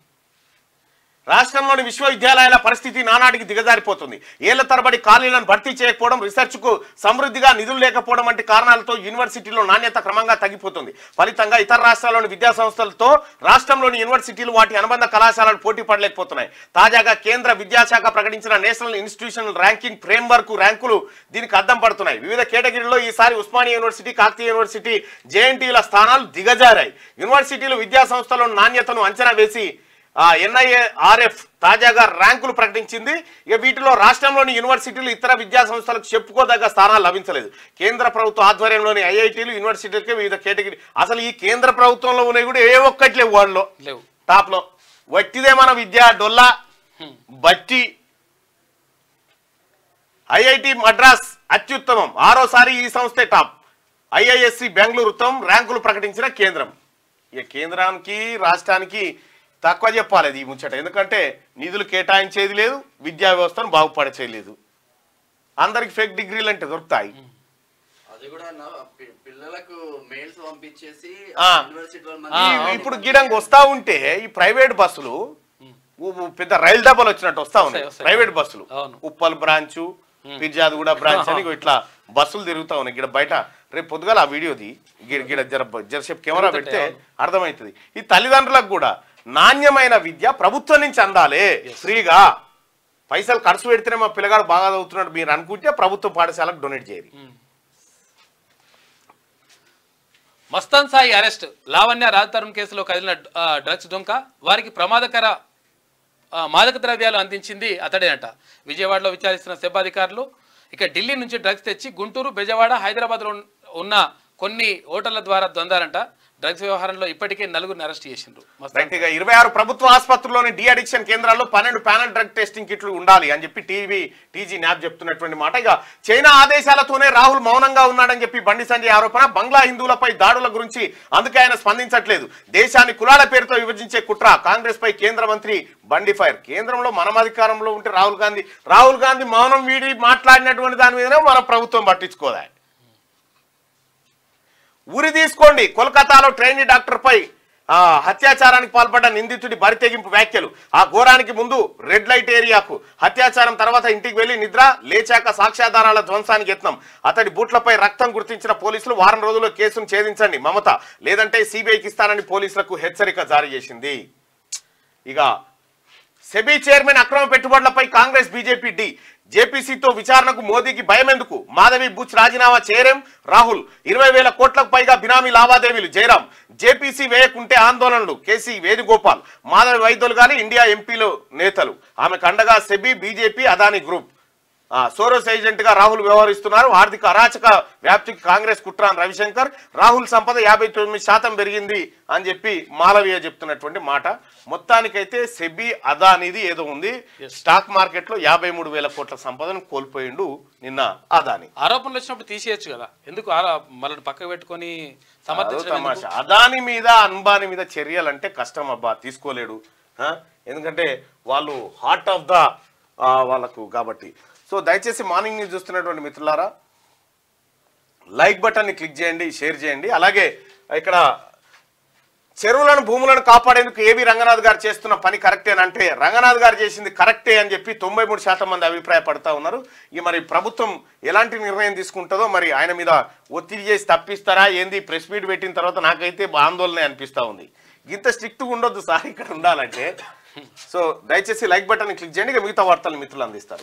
రాష్ట్రంలోని విశ్వవిద్యాలయాల పరిస్థితి నానాటికి దిగజారిపోతుంది. ఏళ్ల తరబడి ఖాళీలను భర్తీ చేయకపోవడం, రీసెర్చ్ కు సమృద్ధిగా నిధులు లేకపోవడం వంటి కారణాలతో యూనివర్సిటీలో నాణ్యత క్రమంగా తగ్గిపోతుంది. ఫలితంగా ఇతర రాష్ట్రాల్లోని విద్యా సంస్థలతో రాష్ట్రంలోని యూనివర్సిటీలు వాటి అనుబంధ కళాశాలలు పోటీ పడలేకపోతున్నాయి. తాజాగా కేంద్ర విద్యాశాఖ ప్రకటించిన national institutional ranking frame work ర్యాంకులు దీనికి అద్దం పడుతున్నాయి. వివిధ కేటగిరీలో ఈసారి ఉస్మానియా యూనివర్సిటీ, కాకతీయ యూనివర్సిటీ, జేఎన్టీల స్థానాలు దిగజారాయి. యూనివర్సిటీలు విద్యా సంస్థల నాణ్యతను అంచనా వేసి NIRF తాజాగా ర్యాంకులు ప్రకటించింది. ఇక వీటిలో రాష్ట్రంలోని యూనివర్సిటీలు ఇతర విద్యా సంస్థలకు చెప్పుకోదగ్గ స్థానాలు లభించలేదు. కేంద్ర ప్రభుత్వ ఆధ్వర్యంలోని IITలు యూనివర్సిటీలకి వివిధ కేటగిరీ, అసలు ఈ కేంద్ర ప్రభుత్వంలో ఉన్నాయి కూడా ఏ ఒక్కటి లేవు వాళ్ళలో టాప్ లో. వట్టిదే మన విద్యా డొల్లా బట్టి. IIT మద్రాస్ అత్యుత్తమం, 6వసారి ఈ సంస్థే టాప్. IISc బెంగళూరు ఉత్తమం ర్యాంకులు ప్రకటించిన కేంద్రం. ఇక కేంద్రానికి రాష్ట్రానికి తక్కువ చెప్పాలి ఈ ముచ్చట, ఎందుకంటే నిధులు కేటాయించేది లేదు, విద్యా వ్యవస్థను బాగుపడచేయలేదు. అందరికి ఫేక్ డిగ్రీలు అంటే దొరుకుతాయి. అది కూడా పిల్లలకు మెయిల్స్ పంపించేసి ఇప్పుడు గిడంగా వస్తా ఉంటే ఈ ప్రైవేట్ బస్సులు పెద్ద రైలు డబ్బాలు వచ్చినట్టు వస్తా ఉన్నాయి. ప్రైవేట్ బస్సులు ఉప్పల్ బ్రాంచు, పిర్జాద్ కూడా బ్రాంచ్ అని ఇట్లా బస్సులు తిరుగుతా ఉన్నాయి. గిడ బయట రేపు పొద్దుగాల ఆ వీడియోది గిడ జరసేపు కెమెరా పెడితే అర్థమవుతుంది. ఈ తల్లిదండ్రులకు కూడా నాణ్యమైన విద్య ప్రభుత్వం నుంచి అందాలి ఫ్రీగా. పైసలు ఖర్చు పెడితేనే మా పిల్లగాడు బాగా చదువుతున్నాడు మీరు అనుకుంటే ప్రభుత్వ పాఠశాలకు డొనేట్ చేయాలి. మస్తాన్ సాయి అరెస్ట్, లావణ్య రాజతరుణ్ కేసులో కదిలిన డ్రగ్స్ డొంక, వారికి ప్రమాదకర మాదక ద్రవ్యాలు అందించింది అతడేనట. విజయవాడలో విచారిస్తున్న సెబ్ అధికారులు ఇక ఢిల్లీ నుంచి డ్రగ్స్ తెచ్చి గుంటూరు, బెజవాడ, హైదరాబాద్లో ఉన్న కొన్ని హోటళ్ల ద్వారా దొందారంట. డ్రగ్స్ వ్యవహారంలో ఇప్పటికే 4గురిని అరెస్ట్ చేసిండ్రు. 26 ప్రభుత్వ ఆసుపత్రుల్లోని డి అడిక్షన్ కేంద్రాల్లో 12 ప్యానల్ డ్రగ్ టెస్టింగ్ కిట్లు ఉండాలి అని చెప్పి టీజీ న్యాప్ చెప్తున్నటువంటి మాట. ఇక చైనా ఆదేశాలతోనే రాహుల్ మౌనంగా ఉన్నాడని చెప్పి బండి సంజయ్ ఆరోపణ. బంగ్లా హిందువులపై దాడుల గురించి అందుకే ఆయన స్పందించట్లేదు. దేశాన్ని కులాల పేరుతో విభజించే కుట్ర కాంగ్రెస్ పై కేంద్ర మంత్రి బండి ఫైర్. కేంద్రంలో మనం అధికారంలో ఉంటే రాహుల్ గాంధీ మౌనం వీడి మాట్లాడినటువంటి దాని మీదనే మన ప్రభుత్వం పట్టించుకోదా. ఉరి తీసుకోండి, కోల్కతాలో ట్రైనీ డాక్టర్ పై హత్యాచారానికి పాల్పడ్డ నిందితుడి బరితెగింపు వ్యాఖ్యలు. ఆ ఘోరానికి ముందు రెడ్ లైట్ ఏరియాకు, హత్యాచారం తర్వాత ఇంటికి వెళ్లి నిద్ర, లేచాక సాక్ష్యాధారాల ధ్వంసానికి యత్నం. అతడి బూట్లపై రక్తం గుర్తించిన పోలీసులు 1 రోజుల్లో కేసును ఛేదించండి మమత, లేదంటే సిబిఐకి ఇస్తానని పోలీసులకు హెచ్చరిక జారీ చేసింది. ఇక సెబీ చైర్మన్ అక్రమ పెట్టుబడులపై కాంగ్రెస్ బీజేపీ డి. జేపీసీతో విచారణకు మోదీకి భయం ఎందుకు? మాధవి బుచ్ రాజీనామా చేయరేం రాహుల్. 20,000 కోట్లకు పైగా బినామీ లావాదేవీలు జయరాం. జేపీసీ వేయకుంటే ఆందోళనలు కేసీ వేణుగోపాల్. మాధవి వైద్యులు గాని ఇండియా ఎంపీలు నేతలు. ఆమెకు అండగా SEBI, BJP, Adani group. Soros agent గా రాహుల్ వ్యవహరిస్తున్నారు. ఆర్థిక అరాచక వ్యాప్తికి కాంగ్రెస్ కుట్ర అని రవిశంకర్. రాహుల్ సంపద 59% పెరిగింది అని చెప్పి మాలవీయ చెప్తున్నటువంటి మాట. మొత్తానికైతే సెబీ అదానీది ఏదో ఉంది. స్టాక్ మార్కెట్ లో 53,000 కోట్ల సంపదను కోల్పోయిండు నిన్న అదానీ. ఆరోపణలు వచ్చినప్పుడు తీసేయచ్చు కదా, ఎందుకు మళ్ళీ పక్క పెట్టుకొని తమాషా. అదానీ మీద, అంబానీ మీద చర్యలంటే కష్టం అబ్బా, తీసుకోలేడు. ఎందుకంటే వాళ్ళు హార్ట్ ఆఫ్ ద వాళ్ళకు కాబట్టి. సో దయచేసి మార్నింగ్ న్యూస్ చూస్తున్నటువంటి మిత్రులారా లైక్ బటన్ని క్లిక్ చేయండి, షేర్ చేయండి. అలాగే ఇక్కడ చెరువులను, భూములను కాపాడేందుకు ఏవి రంగనాథ్ గారు చేస్తున్న పని కరెక్టేనంటే రంగనాథ్ గారు చేసింది కరెక్టే అని చెప్పి 93% మంది అభిప్రాయపడతా ఉన్నారు. ఇక మరి ప్రభుత్వం ఎలాంటి నిర్ణయం తీసుకుంటుందో, మరి ఆయన మీద ఒత్తిడి చేసి తప్పిస్తారా ఏంది? ప్రెస్ మీట్ పెట్టిన తర్వాత నాకైతే ఆందోళన అనిపిస్తూ ఉంది. ఇంత స్ట్రిక్ట్గా ఉండొద్దు సార్ ఇక్కడ ఉండాలంటే. సో దయచేసి లైక్ బటన్ని క్లిక్ చేయండి. ఇక మిగతా వార్తలు మిత్రులు అందిస్తారు.